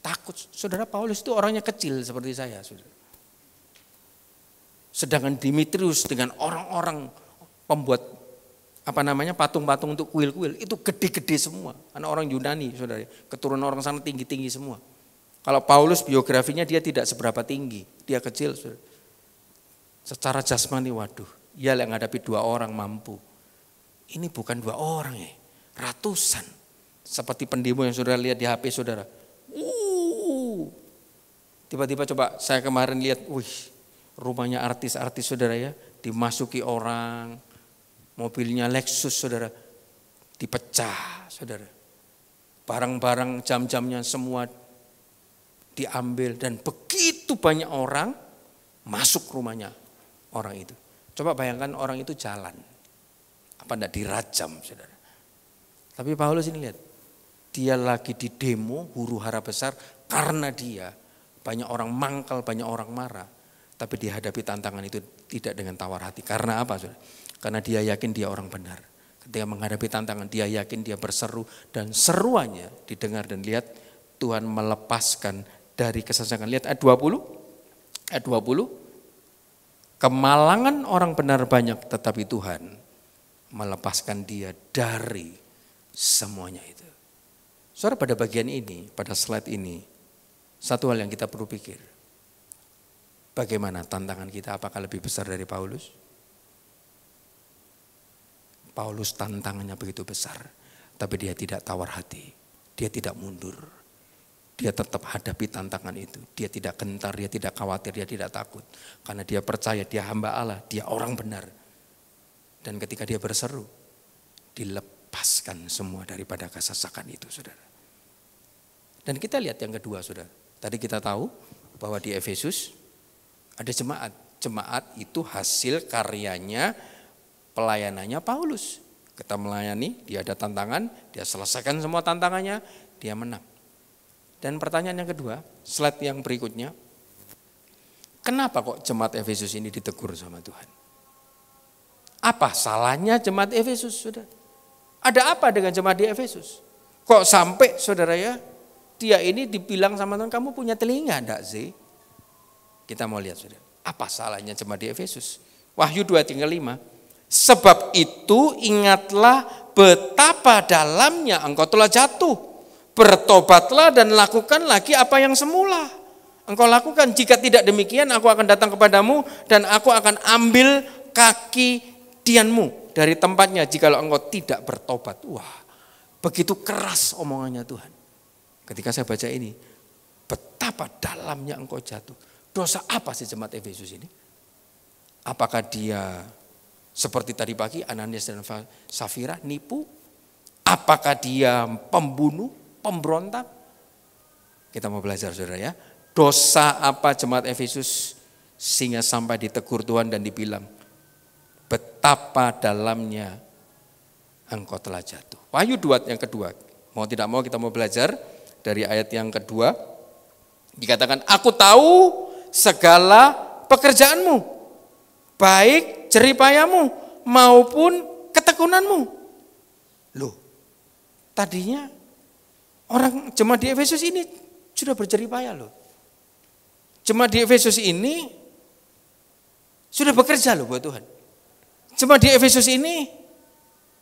takut. Saudara, Paulus itu orangnya kecil seperti saya, saudara. Sedangkan Dimitrius dengan orang-orang pembuat patung-patung untuk kuil-kuil itu gede-gede semua. Karena orang Yunani, saudara, keturunan orang sana tinggi-tinggi semua. Kalau Paulus biografinya dia tidak seberapa tinggi, dia kecil, saudara. Secara jasmani, waduh, ia yang menghadapi 2 orang mampu. Ini bukan 2 orang ya, ratusan. Seperti pendemo yang saudara lihat di HP saudara. Tiba-tiba coba saya kemarin lihat, rumahnya artis-artis saudara ya, dimasuki orang, mobilnya Lexus saudara, dipecah saudara. Barang-barang jam-jamnya semua diambil dan begitu banyak orang masuk rumahnya orang itu. Coba bayangkan orang itu jalan, apa enggak dirajam saudara. Tapi Paulus ini lihat, dia lagi di demo huru hara besar karena dia banyak orang mangkal, banyak orang marah. Tapi dihadapi tantangan itu tidak dengan tawar hati. Karena apa saudara? Karena dia yakin dia orang benar. Ketika menghadapi tantangan dia yakin dia berseru dan seruannya didengar dan lihat Tuhan melepaskan dari kesesakan. Lihat ayat 20. Ayat 20. Kemalangan orang benar banyak tetapi Tuhan melepaskan dia dari semuanya itu. Saudara, pada bagian ini, pada slide ini, satu hal yang kita perlu pikir. Bagaimana tantangan kita, apakah lebih besar dari Paulus? Paulus tantangannya begitu besar, tapi dia tidak tawar hati, dia tidak mundur. Dia tetap hadapi tantangan itu, dia tidak gentar, dia tidak khawatir, dia tidak takut. Karena dia percaya dia hamba Allah, dia orang benar. Dan ketika dia berseru, dilepaskan semua daripada kesesakan itu, saudara. Dan kita lihat yang kedua, saudara. Tadi kita tahu bahwa di Efesus ada jemaat. Jemaat itu hasil karyanya, pelayanannya Paulus. Kita melayani, dia ada tantangan, dia selesaikan semua tantangannya, dia menang. Dan pertanyaan yang kedua, slide yang berikutnya. Kenapa kok jemaat Efesus ini ditegur sama Tuhan? Apa salahnya jemaat Efesus, saudara? Ada apa dengan jemaat di Efesus? Kok sampai saudara ya, dia ini dibilang sama Tuhan, kamu punya telinga enggak sih? Kita mau lihat saudara, apa salahnya jemaat di Efesus? Wahyu 2:5. Sebab itu ingatlah betapa dalamnya engkau telah jatuh. Bertobatlah dan lakukan lagi apa yang semula engkau lakukan. Jika tidak demikian aku akan datang kepadamu dan aku akan ambil kaki tianmu dari tempatnya jikalau engkau tidak bertobat. Wah, begitu keras omongannya Tuhan. Ketika saya baca ini, betapa dalamnya engkau jatuh. Dosa apa sih jemaat Efesus ini? Apakah dia seperti tadi pagi Ananias dan Safira nipu? Apakah dia pembunuh, pemberontak? Kita mau belajar saudara ya. Dosa apa jemaat Efesus sehingga sampai ditegur Tuhan dan dibilang betapa dalamnya engkau telah jatuh. Wahyu 2 yang kedua. Mau tidak mau kita mau belajar dari ayat yang kedua. Dikatakan, aku tahu segala pekerjaanmu, baik jeripayamu maupun ketekunanmu. Loh, tadinya orang jemaat di Efesus ini sudah berjerih payah loh. Jemaat di Efesus ini sudah bekerja loh buat Tuhan. Jemaat di Efesus ini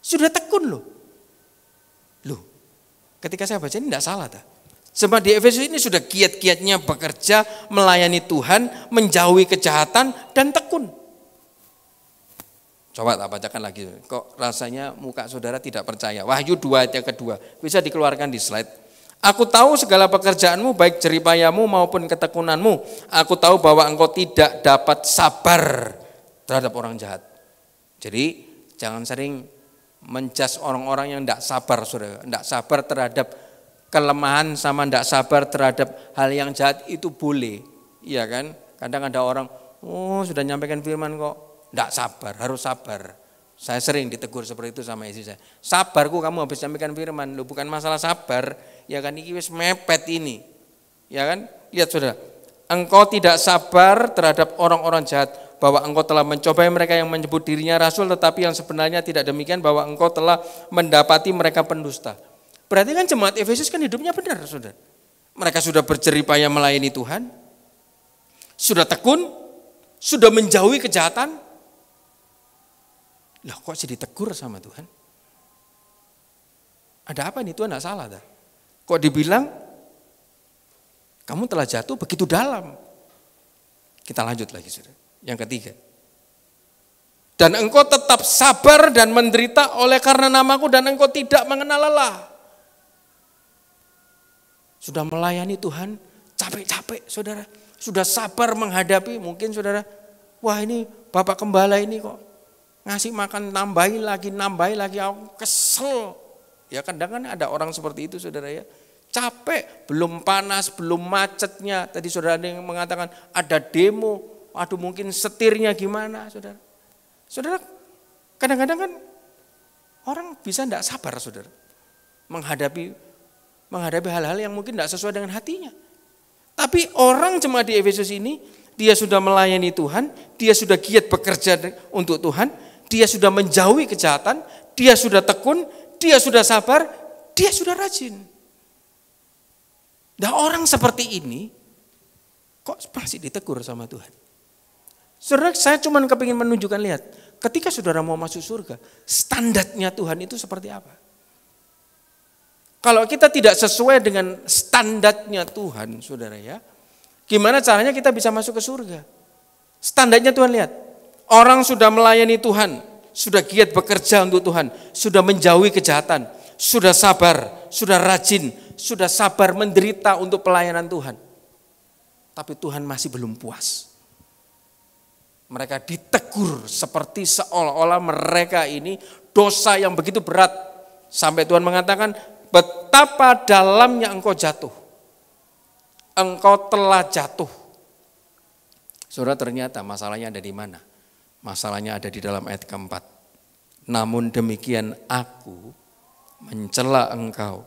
sudah tekun loh. Loh, ketika saya baca ini tidak salah tak? Jemaat di Efesus ini sudah giat-giatnya bekerja, melayani Tuhan, menjauhi kejahatan dan tekun. Coba tak bacakan lagi, kok rasanya muka saudara tidak percaya. Wahyu 2 ayat yang kedua, bisa dikeluarkan di slide. Aku tahu segala pekerjaanmu, baik jeripayamu maupun ketekunanmu. Aku tahu bahwa engkau tidak dapat sabar terhadap orang jahat. Jadi jangan sering menjas orang-orang yang tidak sabar, saudara. Tidak sabar terhadap kelemahan sama tidak sabar terhadap hal yang jahat itu boleh. Iya kan? Kadang ada orang, sudah nyampaikan firman kok. Tidak sabar, harus sabar. Saya sering ditegur seperti itu sama istri saya. Sabarku kamu habis nyampaikan firman, lu bukan masalah sabar, ya kan ini wis mepet ini. Ya kan? Lihat saudara, engkau tidak sabar terhadap orang-orang jahat, bahwa engkau telah mencobai mereka yang menyebut dirinya rasul, tetapi yang sebenarnya tidak demikian, bahwa engkau telah mendapati mereka pendusta. Berarti kan jemaat Efesus kan hidupnya benar, saudara. Mereka sudah berjerih payah melayani Tuhan, sudah tekun, sudah menjauhi kejahatan. Lah kok jadi ditegur sama Tuhan? Ada apa nih, Tuhan tidak salah dah? Kok dibilang kamu telah jatuh begitu dalam? Kita lanjut lagi saudara. Yang ketiga. Dan engkau tetap sabar dan menderita oleh karena namaku, dan engkau tidak mengenal lelah. Sudah melayani Tuhan, capek-capek saudara. Sudah sabar menghadapi, mungkin saudara, wah ini Bapak Gembala ini kok ngasih makan nambahin lagi, aku kesel. Ya kadang kan ada orang seperti itu saudara ya. Capek, belum panas, belum macetnya. Tadi saudara ada yang mengatakan ada demo, aduh mungkin setirnya gimana saudara. Saudara, kadang-kadang kan orang bisa tidak sabar saudara. Menghadapi hal-hal yang mungkin tidak sesuai dengan hatinya. Tapi orang jemaat di Efesus ini, dia sudah melayani Tuhan, dia sudah giat bekerja untuk Tuhan, dia sudah menjauhi kejahatan, dia sudah tekun, dia sudah sabar, dia sudah rajin. Nah orang seperti ini kok masih ditegur sama Tuhan? Saudara, saya cuma kepingin menunjukkan, lihat, ketika saudara mau masuk surga, standarnya Tuhan itu seperti apa? Kalau kita tidak sesuai dengan standarnya Tuhan, saudara ya, gimana caranya kita bisa masuk ke surga? Standarnya Tuhan, lihat. Orang sudah melayani Tuhan, sudah giat bekerja untuk Tuhan, sudah menjauhi kejahatan, sudah sabar, sudah rajin, sudah sabar menderita untuk pelayanan Tuhan. Tapi Tuhan masih belum puas. Mereka ditegur seperti seolah-olah mereka ini dosa yang begitu berat. Sampai Tuhan mengatakan, betapa dalamnya engkau jatuh. Engkau telah jatuh. Saudara, ternyata masalahnya ada di mana? Masalahnya ada di dalam ayat keempat. Namun demikian aku mencela engkau.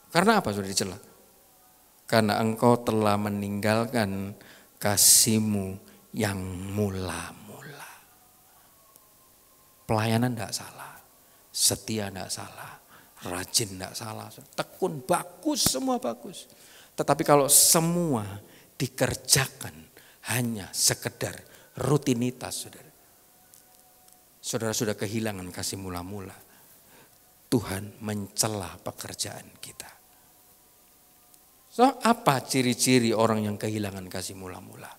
Karena apa sudah dicela? Karena engkau telah meninggalkan kasihmu yang mula-mula. Pelayanan tidak salah, setia tidak salah, rajin tidak salah, tekun bagus, semua bagus. Tetapi kalau semua dikerjakan hanya sekedar rutinitas, saudara sudah kehilangan kasih mula-mula. Tuhan mencela pekerjaan kita. So, apa ciri-ciri orang yang kehilangan kasih mula-mula?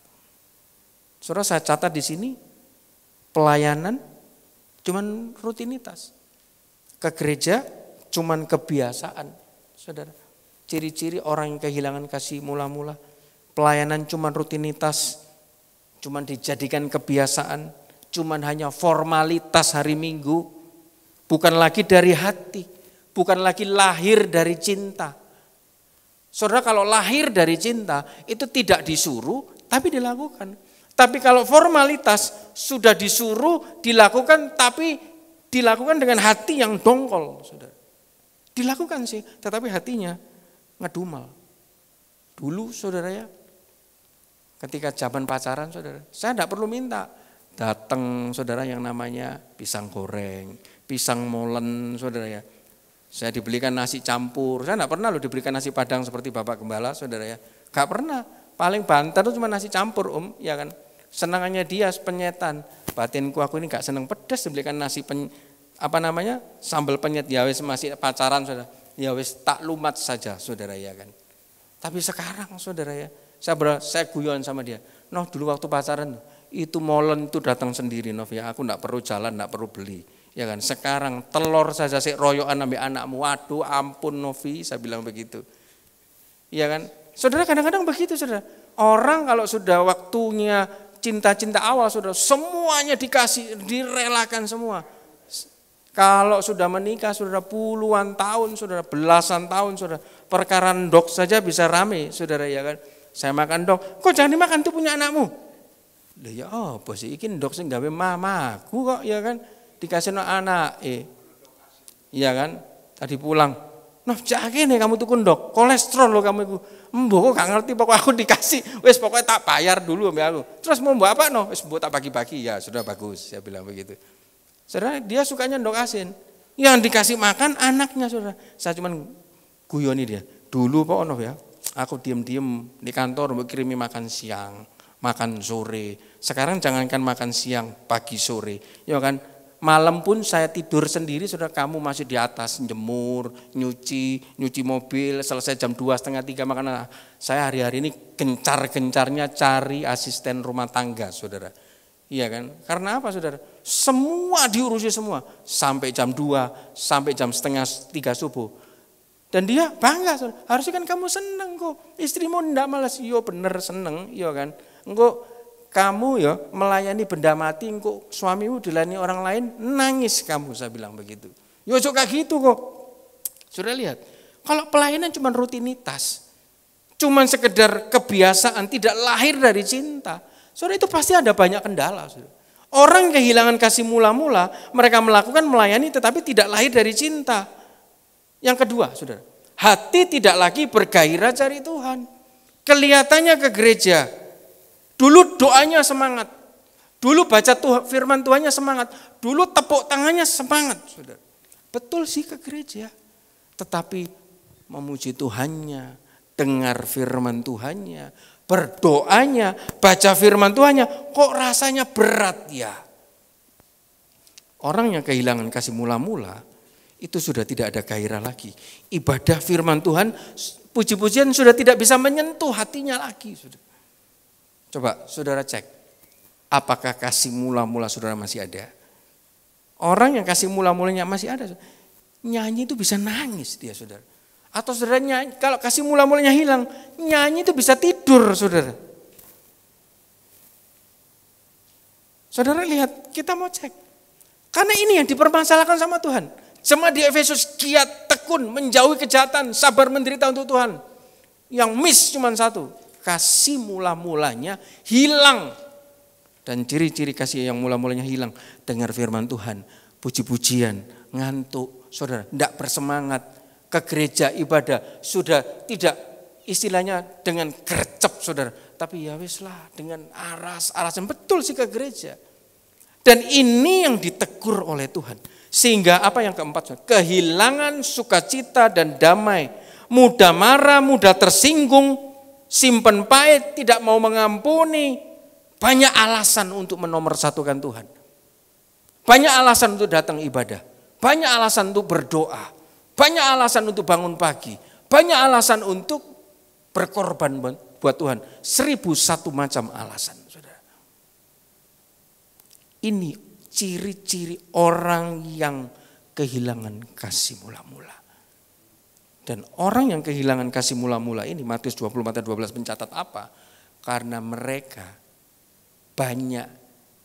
Saudara, saya catat di sini, pelayanan cuman rutinitas. Ke gereja cuman kebiasaan, saudara. Ciri-ciri orang yang kehilangan kasih mula-mula. Pelayanan cuman rutinitas, cuman dijadikan kebiasaan. Cuman hanya formalitas hari Minggu, bukan lagi dari hati, bukan lagi lahir dari cinta. Saudara, kalau lahir dari cinta itu tidak disuruh tapi dilakukan. Tapi kalau formalitas sudah disuruh dilakukan tapi dilakukan dengan hati yang dongkol, saudara. Dilakukan sih, tetapi hatinya ngedumel. Dulu saudara ya, ketika zaman pacaran saudara, saya tidak perlu minta. Datang saudara yang namanya pisang goreng, pisang molen, saudara ya. Saya dibelikan nasi campur, saya enggak pernah loh diberikan nasi padang seperti Bapak Gembala, saudara ya. Enggak pernah, paling banter itu cuma nasi campur ya kan. Senangannya dia penyetan, batinku aku ini enggak senang pedas, dibelikan nasi sambal penyet, ya wis masih pacaran saudara, ya wis tak lumat saja saudara ya kan. Tapi sekarang saudara ya, saya guyon sama dia, Noh dulu waktu pacaran itu molen itu datang sendiri Nov ya, aku enggak perlu jalan, enggak perlu beli. Ya kan, sekarang telur saja sik royokan ambil anakmu, waduh ampun Novi, saya bilang begitu. Ya kan, saudara kadang-kadang begitu saudara. Orang kalau sudah waktunya cinta-cinta awal saudara, semuanya dikasih, direlakan semua. Kalau sudah menikah saudara puluhan tahun saudara, belasan tahun saudara, perkara ndok saja bisa rame saudara ya kan. Saya makan ndok, kok jangan dimakan tuh punya anakmu. Lah ya apa sih iki ndok sing gawe mamaku kok ya kan. Dikasih no anak, iya kan, tadi pulang, noh jake nih kamu tuh kundok, kolesterol lo kamu itu, mbok kok gak ngerti pokok aku dikasih, wes pokoknya tak bayar dulu mbak aku, terus mau mbak apa noh, wes mbok tak bagi-bagi, ya sudah bagus, saya bilang begitu. Saudara dia sukanya ndok asin, yang dikasih makan anaknya saudara, saya cuman guyoni dia, dulu Pak Ono ya, aku diem-diem di kantor mau kirimi makan siang, makan sore, sekarang jangankan makan siang, pagi sore, ya kan. Malam pun saya tidur sendiri, saudara kamu masih di atas jemur, nyuci mobil, selesai jam 2:30, 3 makan. Saya hari-hari ini gencar-gencarnya cari asisten rumah tangga, saudara. Iya kan? Karena apa, saudara? Semua diurusi semua, sampai jam 2, sampai jam 2:30 subuh. Dan dia bangga, saudara. Harusnya kan kamu seneng kok, istrimu ndak malas, yo bener seneng, iya kan? Engko kamu ya melayani benda mati, kok suamimu dilayani orang lain nangis kamu, saya bilang begitu. Ya suka gitu kok. Sudah lihat, kalau pelayanan cuma rutinitas, cuma sekedar kebiasaan, tidak lahir dari cinta, saudara itu pasti ada banyak kendala. Saudara. Orang kehilangan kasih mula-mula, mereka melakukan melayani tetapi tidak lahir dari cinta. Yang kedua, saudara, hati tidak lagi bergairah cari Tuhan. Kelihatannya ke gereja, dulu doanya semangat, dulu baca firman Tuhannya semangat, dulu tepuk tangannya semangat. Saudara. Betul sih ke gereja, tetapi memuji Tuhannya, dengar firman Tuhannya, berdoanya, baca firman Tuhannya, kok rasanya berat ya. Orang yang kehilangan kasih mula-mula, itu sudah tidak ada gairah lagi. Ibadah firman Tuhan, puji-pujian sudah tidak bisa menyentuh hatinya lagi. Saudara. Coba saudara cek, apakah kasih mula-mula saudara masih ada? Orang yang kasih mula-mulanya masih ada, nyanyi itu bisa nangis dia saudara. Atau saudara nyanyi, kalau kasih mula-mulanya hilang, nyanyi itu bisa tidur saudara. Saudara lihat, kita mau cek. Karena ini yang dipermasalahkan sama Tuhan. Jemaat di Efesus giat, tekun, menjauhi kejahatan, sabar menderita untuk Tuhan. Yang miss cuma satu, kasih mula-mulanya hilang. Dan ciri-ciri kasih yang mula-mulanya hilang, dengar firman Tuhan, puji-pujian, ngantuk, saudara, tidak bersemangat, ke gereja ibadah, sudah tidak istilahnya dengan gercep saudara, tapi ya wis lah dengan aras-arasan, betul sih ke gereja. Dan ini yang ditegur oleh Tuhan. Sehingga apa yang keempat, kehilangan sukacita dan damai, mudah marah, mudah tersinggung, simpen pahit, tidak mau mengampuni, banyak alasan untuk menomorsatukan Tuhan. Banyak alasan untuk datang ibadah, banyak alasan untuk berdoa, banyak alasan untuk bangun pagi, banyak alasan untuk berkorban buat Tuhan. 1001 macam alasan, saudara. Ini ciri-ciri orang yang kehilangan kasih mula-mula. Dan orang yang kehilangan kasih mula-mula ini, Matius 24:12 mencatat apa? Karena mereka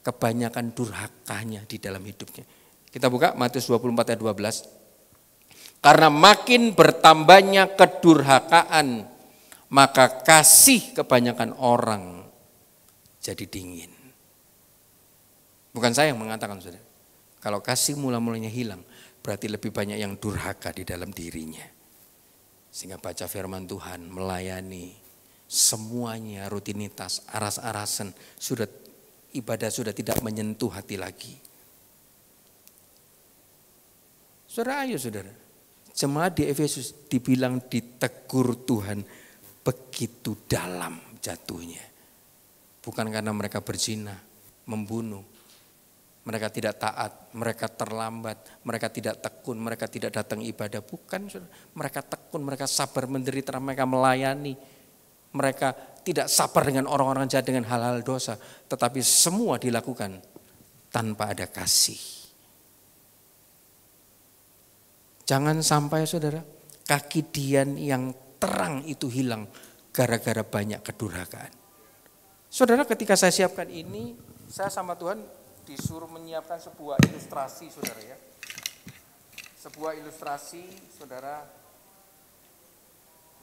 kebanyakan durhakanya di dalam hidupnya. Kita buka Matius 24:12. Karena makin bertambahnya kedurhakaan, maka kasih kebanyakan orang jadi dingin. Bukan saya yang mengatakan, saudara. Kalau kasih mula-mulanya hilang, berarti lebih banyak yang durhaka di dalam dirinya. Sehingga baca firman Tuhan, melayani, semuanya rutinitas, aras-arasan, sudah ibadah sudah tidak menyentuh hati lagi. Saudara, ayo saudara. Jemaat di Efesus dibilang ditegur Tuhan begitu dalam jatuhnya. Bukan karena mereka berzina, membunuh. Mereka tidak taat, mereka terlambat, mereka tidak tekun, mereka tidak datang ibadah. Bukan, saudara. Mereka tekun, mereka sabar menderita, mereka melayani. Mereka tidak sabar dengan orang-orang jahat dengan hal-hal dosa. Tetapi semua dilakukan tanpa ada kasih. Jangan sampai saudara, kaki Dian yang terang itu hilang gara-gara banyak kedurhakaan. Saudara, ketika saya siapkan ini, saya sama Tuhan disuruh menyiapkan sebuah ilustrasi saudara ya. Sebuah ilustrasi saudara.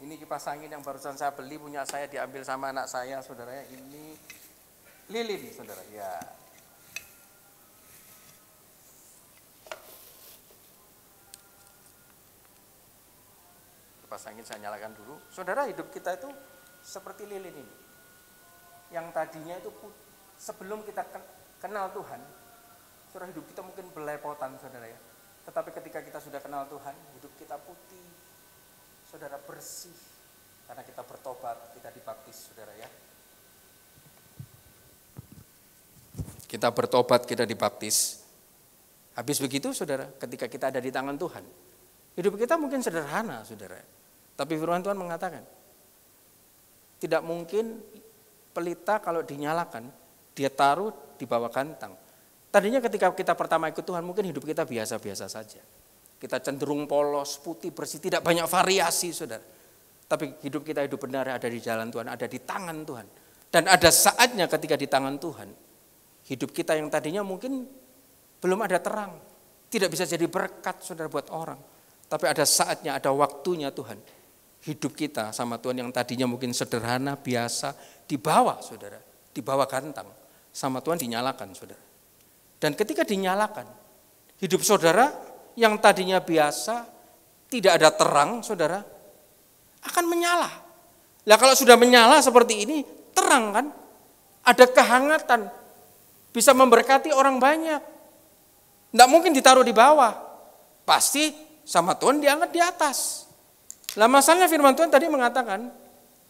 Ini kipas angin yang barusan saya beli, punya saya, diambil sama anak saya saudara ya. Ini lilin saudara ya. Kipas angin saya nyalakan dulu. Saudara, hidup kita itu seperti lilin ini. Yang tadinya itu sebelum kita kenal Tuhan, saudara, hidup kita mungkin belepotan saudara ya. Tetapi ketika kita sudah kenal Tuhan, hidup kita putih, saudara, bersih. Karena kita bertobat, kita dibaptis saudara ya. Kita bertobat, kita dibaptis. Habis begitu saudara, ketika kita ada di tangan Tuhan, hidup kita mungkin sederhana saudara. Tapi firman Tuhan mengatakan, tidak mungkin pelita kalau dinyalakan, dia taruh di bawah kantang. Tadinya ketika kita pertama ikut Tuhan, mungkin hidup kita biasa-biasa saja. Kita cenderung polos, putih, bersih, tidak banyak variasi saudara. Tapi hidup kita hidup benar ada di jalan Tuhan, ada di tangan Tuhan. Dan ada saatnya ketika di tangan Tuhan, hidup kita yang tadinya mungkin belum ada terang, tidak bisa jadi berkat saudara buat orang. Tapi ada saatnya, ada waktunya Tuhan. Hidup kita sama Tuhan yang tadinya mungkin sederhana, biasa, dibawa saudara, dibawa gantang. Sama Tuhan dinyalakan saudara. Dan ketika dinyalakan, hidup saudara yang tadinya biasa, tidak ada terang saudara, akan menyala. Nah kalau sudah menyala seperti ini, terang kan, ada kehangatan, bisa memberkati orang banyak. Tidak mungkin ditaruh di bawah, pasti sama Tuhan diangkat di atas. Nah masalahnya firman Tuhan tadi mengatakan,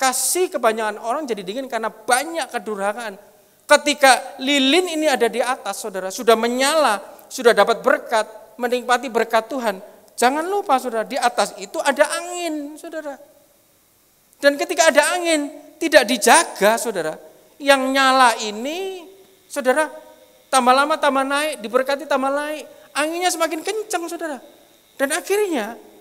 kasih kebanyakan orang jadi dingin karena banyak kedurhakaan. Ketika lilin ini ada di atas saudara, sudah menyala, sudah dapat berkat, menikmati berkat Tuhan. Jangan lupa saudara, di atas itu ada angin saudara. Dan ketika ada angin, tidak dijaga saudara. Yang nyala ini saudara, tambah lama tambah naik, diberkati tambah naik. Anginnya semakin kencang saudara. Dan akhirnya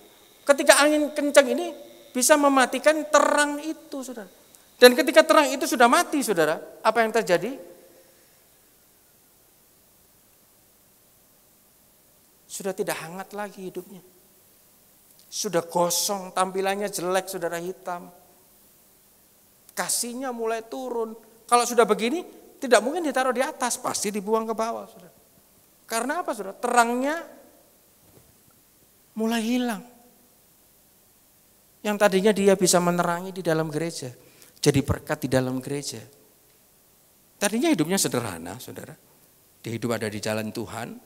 ketika angin kencang ini bisa mematikan terang itu saudara. Dan ketika terang itu sudah mati saudara, apa yang terjadi? Sudah tidak hangat lagi hidupnya. Sudah gosong, tampilannya jelek saudara, hitam. Kasihnya mulai turun. Kalau sudah begini, tidak mungkin ditaruh di atas, pasti dibuang ke bawah saudara. Karena apa saudara? Terangnya mulai hilang. Yang tadinya dia bisa menerangi di dalam gereja, jadi berkat di dalam gereja. Tadinya hidupnya sederhana saudara. Dia hidup ada di jalan Tuhan.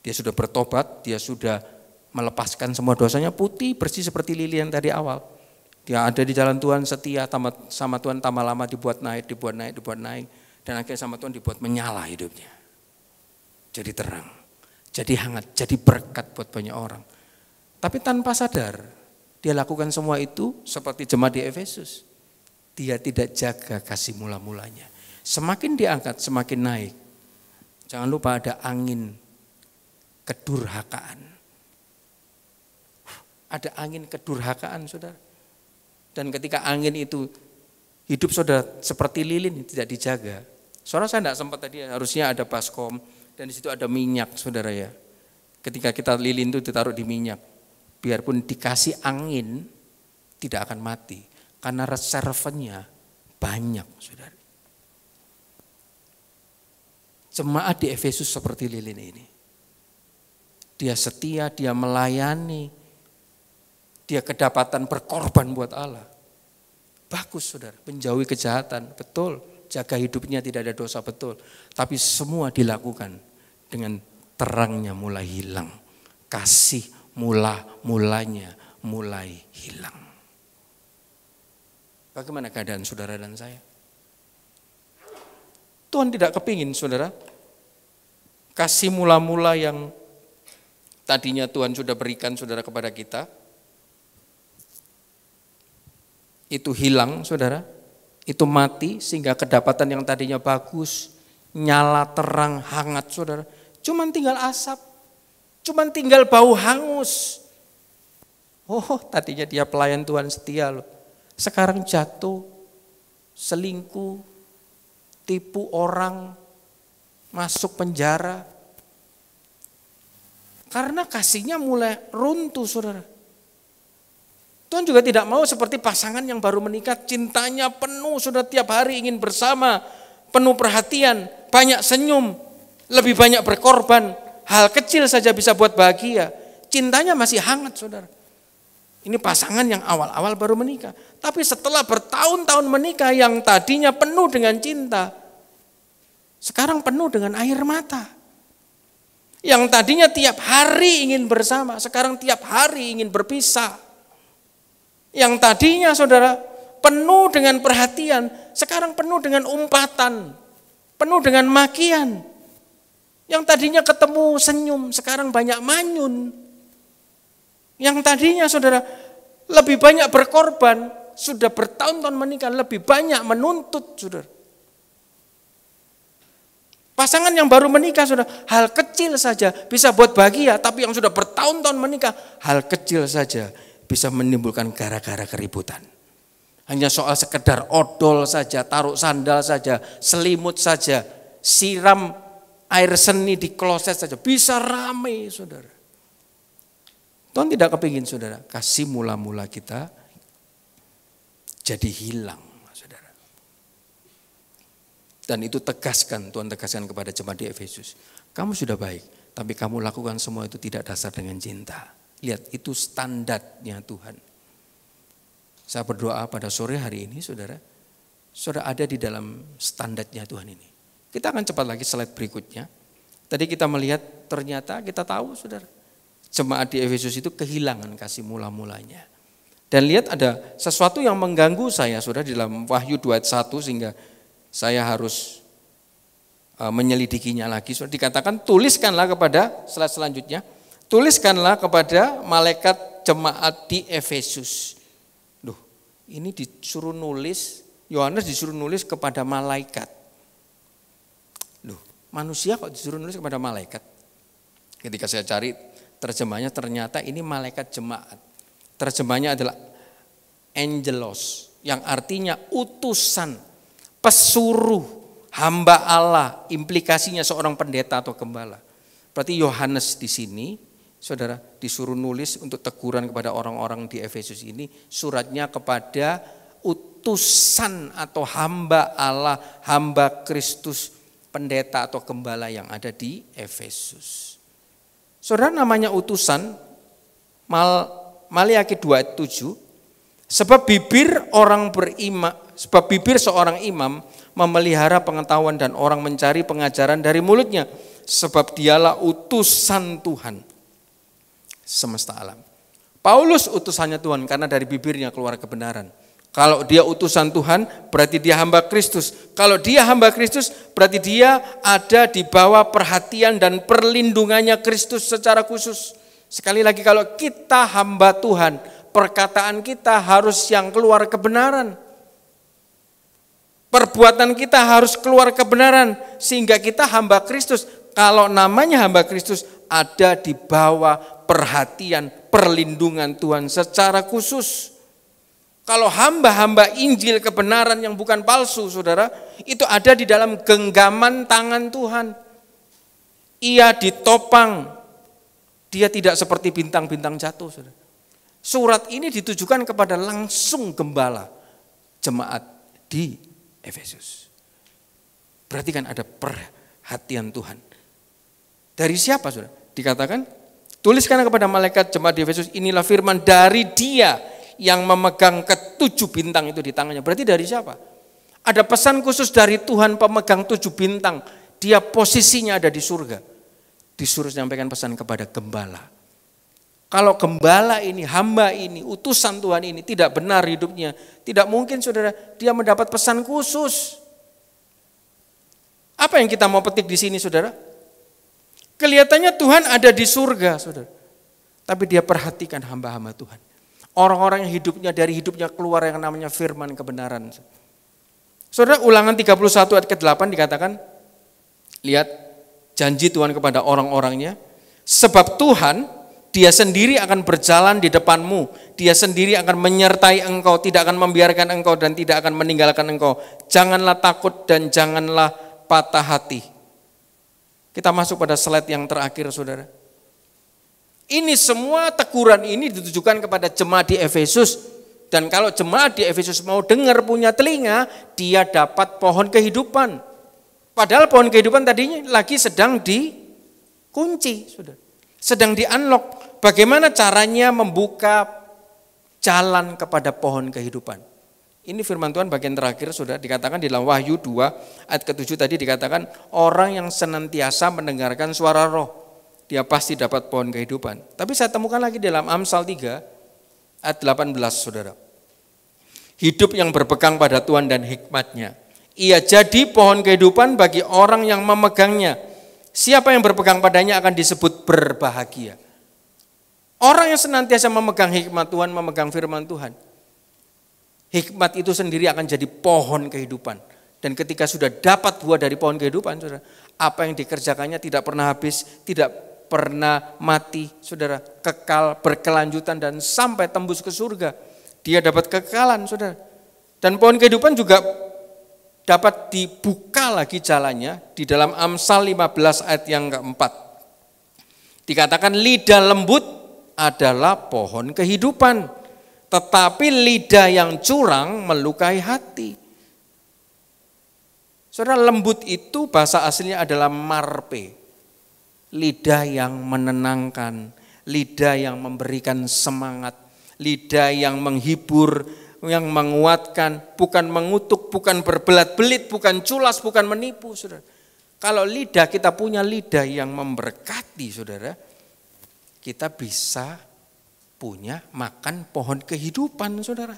Dia sudah bertobat, dia sudah melepaskan semua dosanya, putih bersih seperti lilin yang tadi awal. Dia ada di jalan Tuhan, setia sama Tuhan, tambah lama dibuat naik. Dan akhirnya sama Tuhan dibuat menyala hidupnya. Jadi terang, jadi hangat, jadi berkat buat banyak orang. Tapi tanpa sadar, dia lakukan semua itu seperti jemaat di Efesus. Dia tidak jaga kasih mula-mulanya. Semakin diangkat, semakin naik. Jangan lupa ada angin kedurhakaan. Ada angin kedurhakaan saudara. Dan ketika angin itu hidup saudara seperti lilin tidak dijaga. Saudara, saya tidak sempat tadi, harusnya ada baskom dan di situ ada minyak saudara ya. Ketika kita lilin itu ditaruh di minyak, biarpun dikasih angin tidak akan mati karena reservenya banyak saudara. Jemaat di Efesus seperti lilin ini. Dia setia, dia melayani, dia kedapatan berkorban buat Allah. Bagus saudara, menjauhi kejahatan, betul. Jaga hidupnya tidak ada dosa, betul. Tapi semua dilakukan dengan terangnya mulai hilang. kasih mula-mulanya mulai hilang. Bagaimana keadaan saudara dan saya? Tuhan tidak kepingin saudara, kasih mula-mula yang tadinya Tuhan sudah berikan saudara kepada kita, itu hilang saudara, itu mati sehingga kedapatan yang tadinya bagus, nyala terang, hangat saudara, cuman tinggal asap, cuman tinggal bau hangus. Oh, tadinya dia pelayan Tuhan setia loh, sekarang jatuh, selingkuh, tipu orang, masuk penjara. Karena kasihnya mulai runtuh saudara. Tuhan juga tidak mau seperti pasangan yang baru menikah, cintanya penuh, sudah tiap hari ingin bersama, penuh perhatian, banyak senyum, lebih banyak berkorban, hal kecil saja bisa buat bahagia. Cintanya masih hangat saudara. Ini pasangan yang awal-awal baru menikah. Tapi setelah bertahun-tahun menikah yang tadinya penuh dengan cinta, sekarang penuh dengan air mata. Yang tadinya tiap hari ingin bersama, sekarang tiap hari ingin berpisah. Yang tadinya saudara penuh dengan perhatian, sekarang penuh dengan umpatan, penuh dengan makian. Yang tadinya ketemu senyum, sekarang banyak manyun. Yang tadinya saudara lebih banyak berkorban, sudah bertahun-tahun menikah, lebih banyak menuntut saudara. Pasangan yang baru menikah saudara, hal kecil saja bisa buat bahagia, tapi yang sudah bertahun-tahun menikah, hal kecil saja bisa menimbulkan gara-gara keributan. Hanya soal sekedar odol saja, taruh sandal saja, selimut saja, siram air seni di kloset saja, bisa ramai saudara. Tuhan tidak kepingin saudara, kasih mula-mula kita jadi hilang saudara. Dan itu Tuhan tegaskan kepada jemaat di Efesus. Kamu sudah baik, tapi kamu lakukan semua itu tidak dasar dengan cinta. Lihat, itu standarnya Tuhan. Saya berdoa pada sore hari ini saudara, saudara ada di dalam standarnya Tuhan ini. Kita akan cepat lagi slide berikutnya. Tadi kita melihat ternyata kita tahu saudara, jemaat di Efesus itu kehilangan kasih mula-mulanya. Dan lihat ada sesuatu yang mengganggu saya saudara di dalam Wahyu 2 ayat 1 sehingga saya harus menyelidikinya lagi. Saudara, dikatakan tuliskanlah kepada slide selanjutnya. Tuliskanlah kepada malaikat jemaat di Efesus. Duh, ini disuruh nulis, Yohanes disuruh nulis kepada malaikat. Duh, manusia kok disuruh nulis kepada malaikat? Ketika saya cari terjemahnya ternyata ini malaikat jemaat. Terjemahnya adalah angelos, yang artinya utusan, pesuruh, hamba Allah, implikasinya seorang pendeta atau gembala. Berarti Yohanes di sini, saudara, disuruh nulis untuk teguran kepada orang-orang di Efesus ini, suratnya kepada utusan atau hamba Allah, hamba Kristus, pendeta atau gembala yang ada di Efesus. Saudara, namanya utusan, Maliaki 2 ayat 7, sebab bibir seorang imam memelihara pengetahuan dan orang mencari pengajaran dari mulutnya, sebab dialah utusan Tuhan semesta alam. Paulus utusannya Tuhan karena dari bibirnya keluar kebenaran. Kalau dia utusan Tuhan berarti dia hamba Kristus. Kalau dia hamba Kristus berarti dia ada di bawah perhatian dan perlindungannya Kristus secara khusus. Sekali lagi, kalau kita hamba Tuhan, perkataan kita harus yang keluar kebenaran. Perbuatan kita harus keluar kebenaran sehingga kita hamba Kristus. Kalau namanya hamba Kristus ada di bawah perhatian, perlindungan Tuhan secara khusus. Kalau hamba-hamba Injil kebenaran yang bukan palsu, saudara, itu ada di dalam genggaman tangan Tuhan. Ia ditopang, dia tidak seperti bintang-bintang jatuh, saudara. Surat ini ditujukan kepada langsung gembala jemaat di Efesus. Berarti kan ada perhatian Tuhan. Dari siapa, saudara? Dikatakan, tuliskan kepada malaikat jemaat di Efesus, inilah firman dari Dia yang memegang ke-7 bintang itu di tangannya. Berarti dari siapa? Ada pesan khusus dari Tuhan pemegang 7 bintang. Dia posisinya ada di surga. Disuruh menyampaikan pesan kepada gembala. Kalau gembala ini, hamba ini, utusan Tuhan ini tidak benar hidupnya, tidak mungkin saudara dia mendapat pesan khusus. Apa yang kita mau petik di sini saudara? Kelihatannya Tuhan ada di surga saudara. Tapi dia perhatikan hamba-hamba Tuhan. Orang-orang yang dari hidupnya keluar yang namanya firman kebenaran. Saudara, Ulangan 31 ayat ke-8 dikatakan, lihat janji Tuhan kepada orang-orangnya, sebab Tuhan, dia sendiri akan berjalan di depanmu, dia sendiri akan menyertai engkau, tidak akan membiarkan engkau dan tidak akan meninggalkan engkau. Janganlah takut dan janganlah patah hati. Kita masuk pada slide yang terakhir saudara. Ini semua teguran ini ditujukan kepada jemaat di Efesus. Dan kalau jemaat di Efesus mau dengar punya telinga, dia dapat pohon kehidupan. Padahal pohon kehidupan tadinya lagi sedang dikunci, saudara. Sedang di-unlock. Bagaimana caranya membuka jalan kepada pohon kehidupan? Ini firman Tuhan bagian terakhir, saudara, dikatakan di dalam Wahyu 2 ayat ke-7 tadi dikatakan, orang yang senantiasa mendengarkan suara roh, dia pasti dapat pohon kehidupan. Tapi saya temukan lagi dalam Amsal 3 ayat 18, saudara. Hidup yang berpegang pada Tuhan dan hikmat-Nya. Ia jadi pohon kehidupan bagi orang yang memegangnya. Siapa yang berpegang padanya akan disebut berbahagia. Orang yang senantiasa memegang hikmat Tuhan, memegang firman Tuhan. Hikmat itu sendiri akan jadi pohon kehidupan. Dan ketika sudah dapat buah dari pohon kehidupan, saudara, apa yang dikerjakannya tidak pernah habis, tidak pernah mati, saudara, kekal, berkelanjutan dan sampai tembus ke surga. Dia dapat kekekalan, saudara. Dan pohon kehidupan juga dapat dibuka lagi jalannya di dalam Amsal 15 ayat yang keempat. Dikatakan lidah lembut adalah pohon kehidupan, tetapi lidah yang curang melukai hati. Saudara, lembut itu bahasa aslinya adalah marpe. Lidah yang menenangkan, lidah yang memberikan semangat, lidah yang menghibur, yang menguatkan, bukan mengutuk, bukan berbelat-belit, bukan culas, bukan menipu, saudara. Kalau lidah, kita punya lidah yang memberkati, saudara, kita bisa punya makan pohon kehidupan, saudara.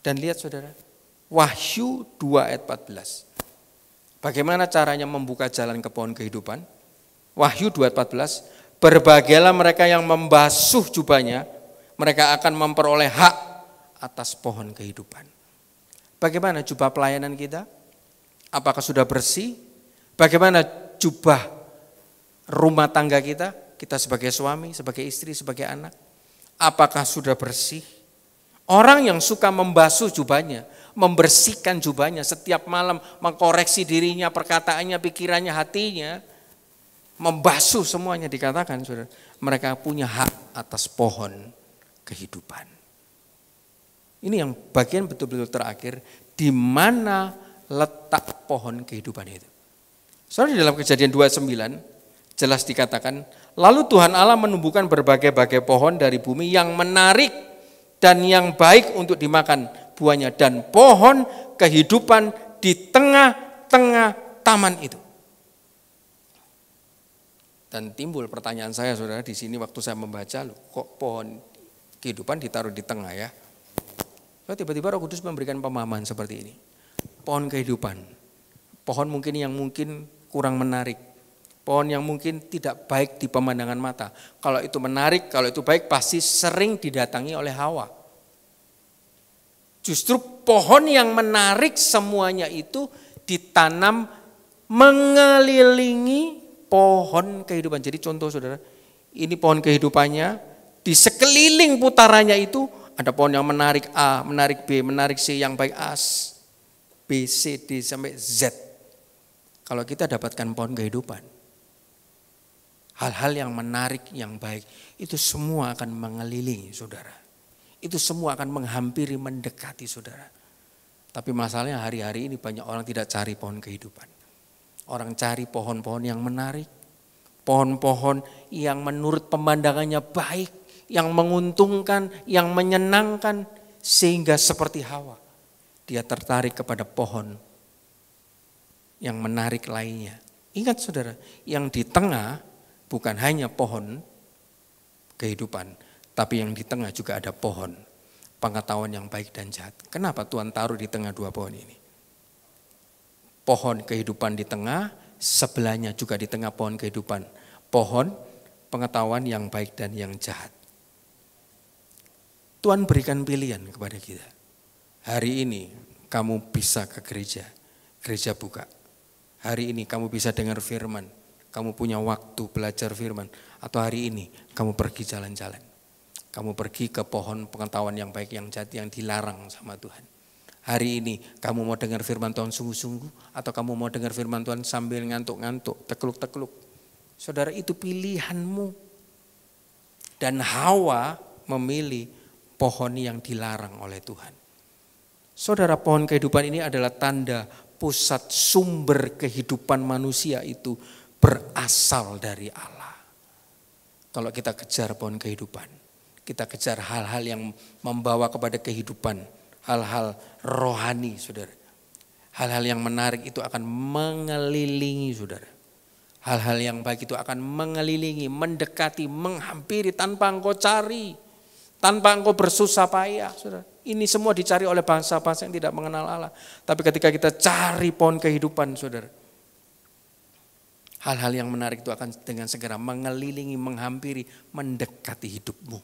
Dan lihat, saudara, Wahyu 2 ayat 14. Bagaimana caranya membuka jalan ke pohon kehidupan? Wahyu 2 ayat 14. Berbahagialah mereka yang membasuh jubahnya, mereka akan memperoleh hak atas pohon kehidupan. Bagaimana jubah pelayanan kita? Apakah sudah bersih? Bagaimana jubah rumah tangga kita? Kita sebagai suami, sebagai istri, sebagai anak. Apakah sudah bersih? Orang yang suka membasuh jubahnya, membersihkan jubahnya setiap malam, mengkoreksi dirinya, perkataannya, pikirannya, hatinya, membasuh semuanya, dikatakan saudara, mereka punya hak atas pohon kehidupan. Ini yang bagian betul-betul terakhir, di mana letak pohon kehidupan itu. Saudara, di dalam Kejadian 2:9 jelas dikatakan, lalu Tuhan Allah menumbuhkan berbagai-bagai pohon dari bumi yang menarik dan yang baik untuk dimakan buahnya, dan pohon kehidupan di tengah-tengah taman itu. Dan timbul pertanyaan saya, saudara, di sini waktu saya membaca, loh, kok pohon kehidupan ditaruh di tengah ya? So, tiba-tiba Roh Kudus memberikan pemahaman seperti ini. Pohon kehidupan, pohon mungkin yang mungkin kurang menarik, pohon yang mungkin tidak baik di pemandangan mata. Kalau itu menarik, kalau itu baik, pasti sering didatangi oleh Hawa. Justru pohon yang menarik semuanya itu ditanam mengelilingi pohon kehidupan. Jadi contoh, saudara, ini pohon kehidupannya, di sekeliling putarannya itu ada pohon yang menarik A, menarik B, menarik C, yang baik A, B, C, D sampai Z. Kalau kita dapatkan pohon kehidupan, hal-hal yang menarik, yang baik, itu semua akan mengelilingi saudara. Itu semua akan menghampiri, mendekati saudara. Tapi masalahnya hari-hari ini banyak orang tidak cari pohon kehidupan. Orang cari pohon-pohon yang menarik, pohon-pohon yang menurut pemandangannya baik, yang menguntungkan, yang menyenangkan, sehingga seperti Hawa, dia tertarik kepada pohon yang menarik lainnya. Ingat saudara, yang di tengah bukan hanya pohon kehidupan, tapi yang di tengah juga ada pohon pengetahuan yang baik dan jahat. Kenapa Tuhan taruh di tengah dua pohon ini? Pohon kehidupan di tengah, sebelahnya juga di tengah pohon kehidupan, pohon pengetahuan yang baik dan yang jahat. Tuhan berikan pilihan kepada kita. Hari ini kamu bisa ke gereja, gereja buka. Hari ini kamu bisa dengar firman, kamu punya waktu belajar firman. Atau hari ini kamu pergi jalan-jalan. Kamu pergi ke pohon pengetahuan yang baik yang jahat yang dilarang sama Tuhan. Hari ini kamu mau dengar firman Tuhan sungguh-sungguh, atau kamu mau dengar firman Tuhan sambil ngantuk-ngantuk, tekluk-tekluk. Saudara, itu pilihanmu. Dan Hawa memilih pohon yang dilarang oleh Tuhan. Saudara, pohon kehidupan ini adalah tanda pusat sumber kehidupan manusia itu berasal dari Allah. Kalau kita kejar pohon kehidupan, kita kejar hal-hal yang membawa kepada kehidupan, hal-hal rohani, saudara. Hal-hal yang menarik itu akan mengelilingi, saudara. Hal-hal yang baik itu akan mengelilingi, mendekati, menghampiri tanpa engkau cari, tanpa engkau bersusah payah, saudara. Ini semua dicari oleh bangsa-bangsa yang tidak mengenal Allah. Tapi ketika kita cari pohon kehidupan, saudara, hal-hal yang menarik itu akan dengan segera mengelilingi, menghampiri, mendekati hidupmu.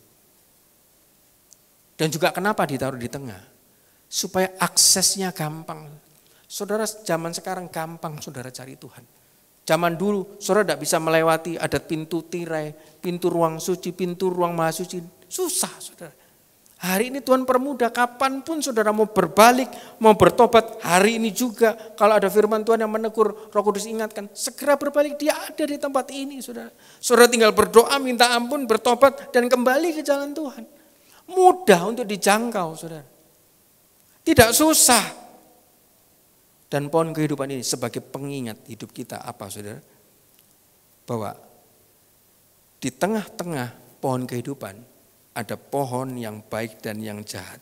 Dan juga kenapa ditaruh di tengah? Supaya aksesnya gampang. Saudara, zaman sekarang gampang saudara cari Tuhan. Zaman dulu saudara tidak bisa melewati ada pintu tirai, pintu ruang suci, pintu ruang maha suci. Susah saudara. Hari ini Tuhan permudah, kapanpun saudara mau berbalik, mau bertobat, hari ini juga kalau ada firman Tuhan yang menegur, Roh Kudus ingatkan, segera berbalik, dia ada di tempat ini saudara. Saudara tinggal berdoa, minta ampun, bertobat dan kembali ke jalan Tuhan. Mudah untuk dijangkau, saudara. Tidak susah. Dan pohon kehidupan ini sebagai pengingat hidup kita apa, saudara? Bahwa di tengah-tengah pohon kehidupan ada pohon yang baik dan yang jahat.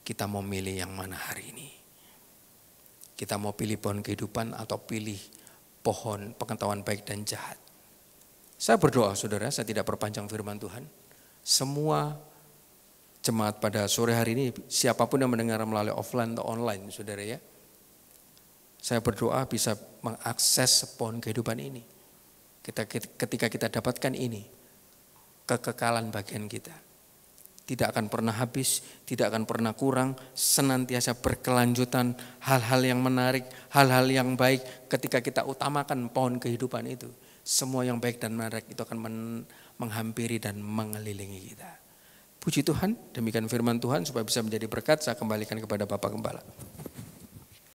Kita mau milih yang mana hari ini? Kita mau pilih pohon kehidupan atau pilih pohon pengetahuan baik dan jahat? Saya berdoa, saudara, saya tidak perpanjang firman Tuhan. Semua jemaat pada sore hari ini, siapapun yang mendengar melalui offline atau online, saudara ya. Saya berdoa bisa mengakses pohon kehidupan ini. Ketika kita dapatkan ini, kekekalan bagian kita. Tidak akan pernah habis, tidak akan pernah kurang, senantiasa berkelanjutan, hal-hal yang menarik, hal-hal yang baik ketika kita utamakan pohon kehidupan itu. Semua yang baik dan menarik itu akan menghampiri dan mengelilingi kita. Puji Tuhan, demikian firman Tuhan supaya bisa menjadi berkat, saya kembalikan kepada Bapak Gembala.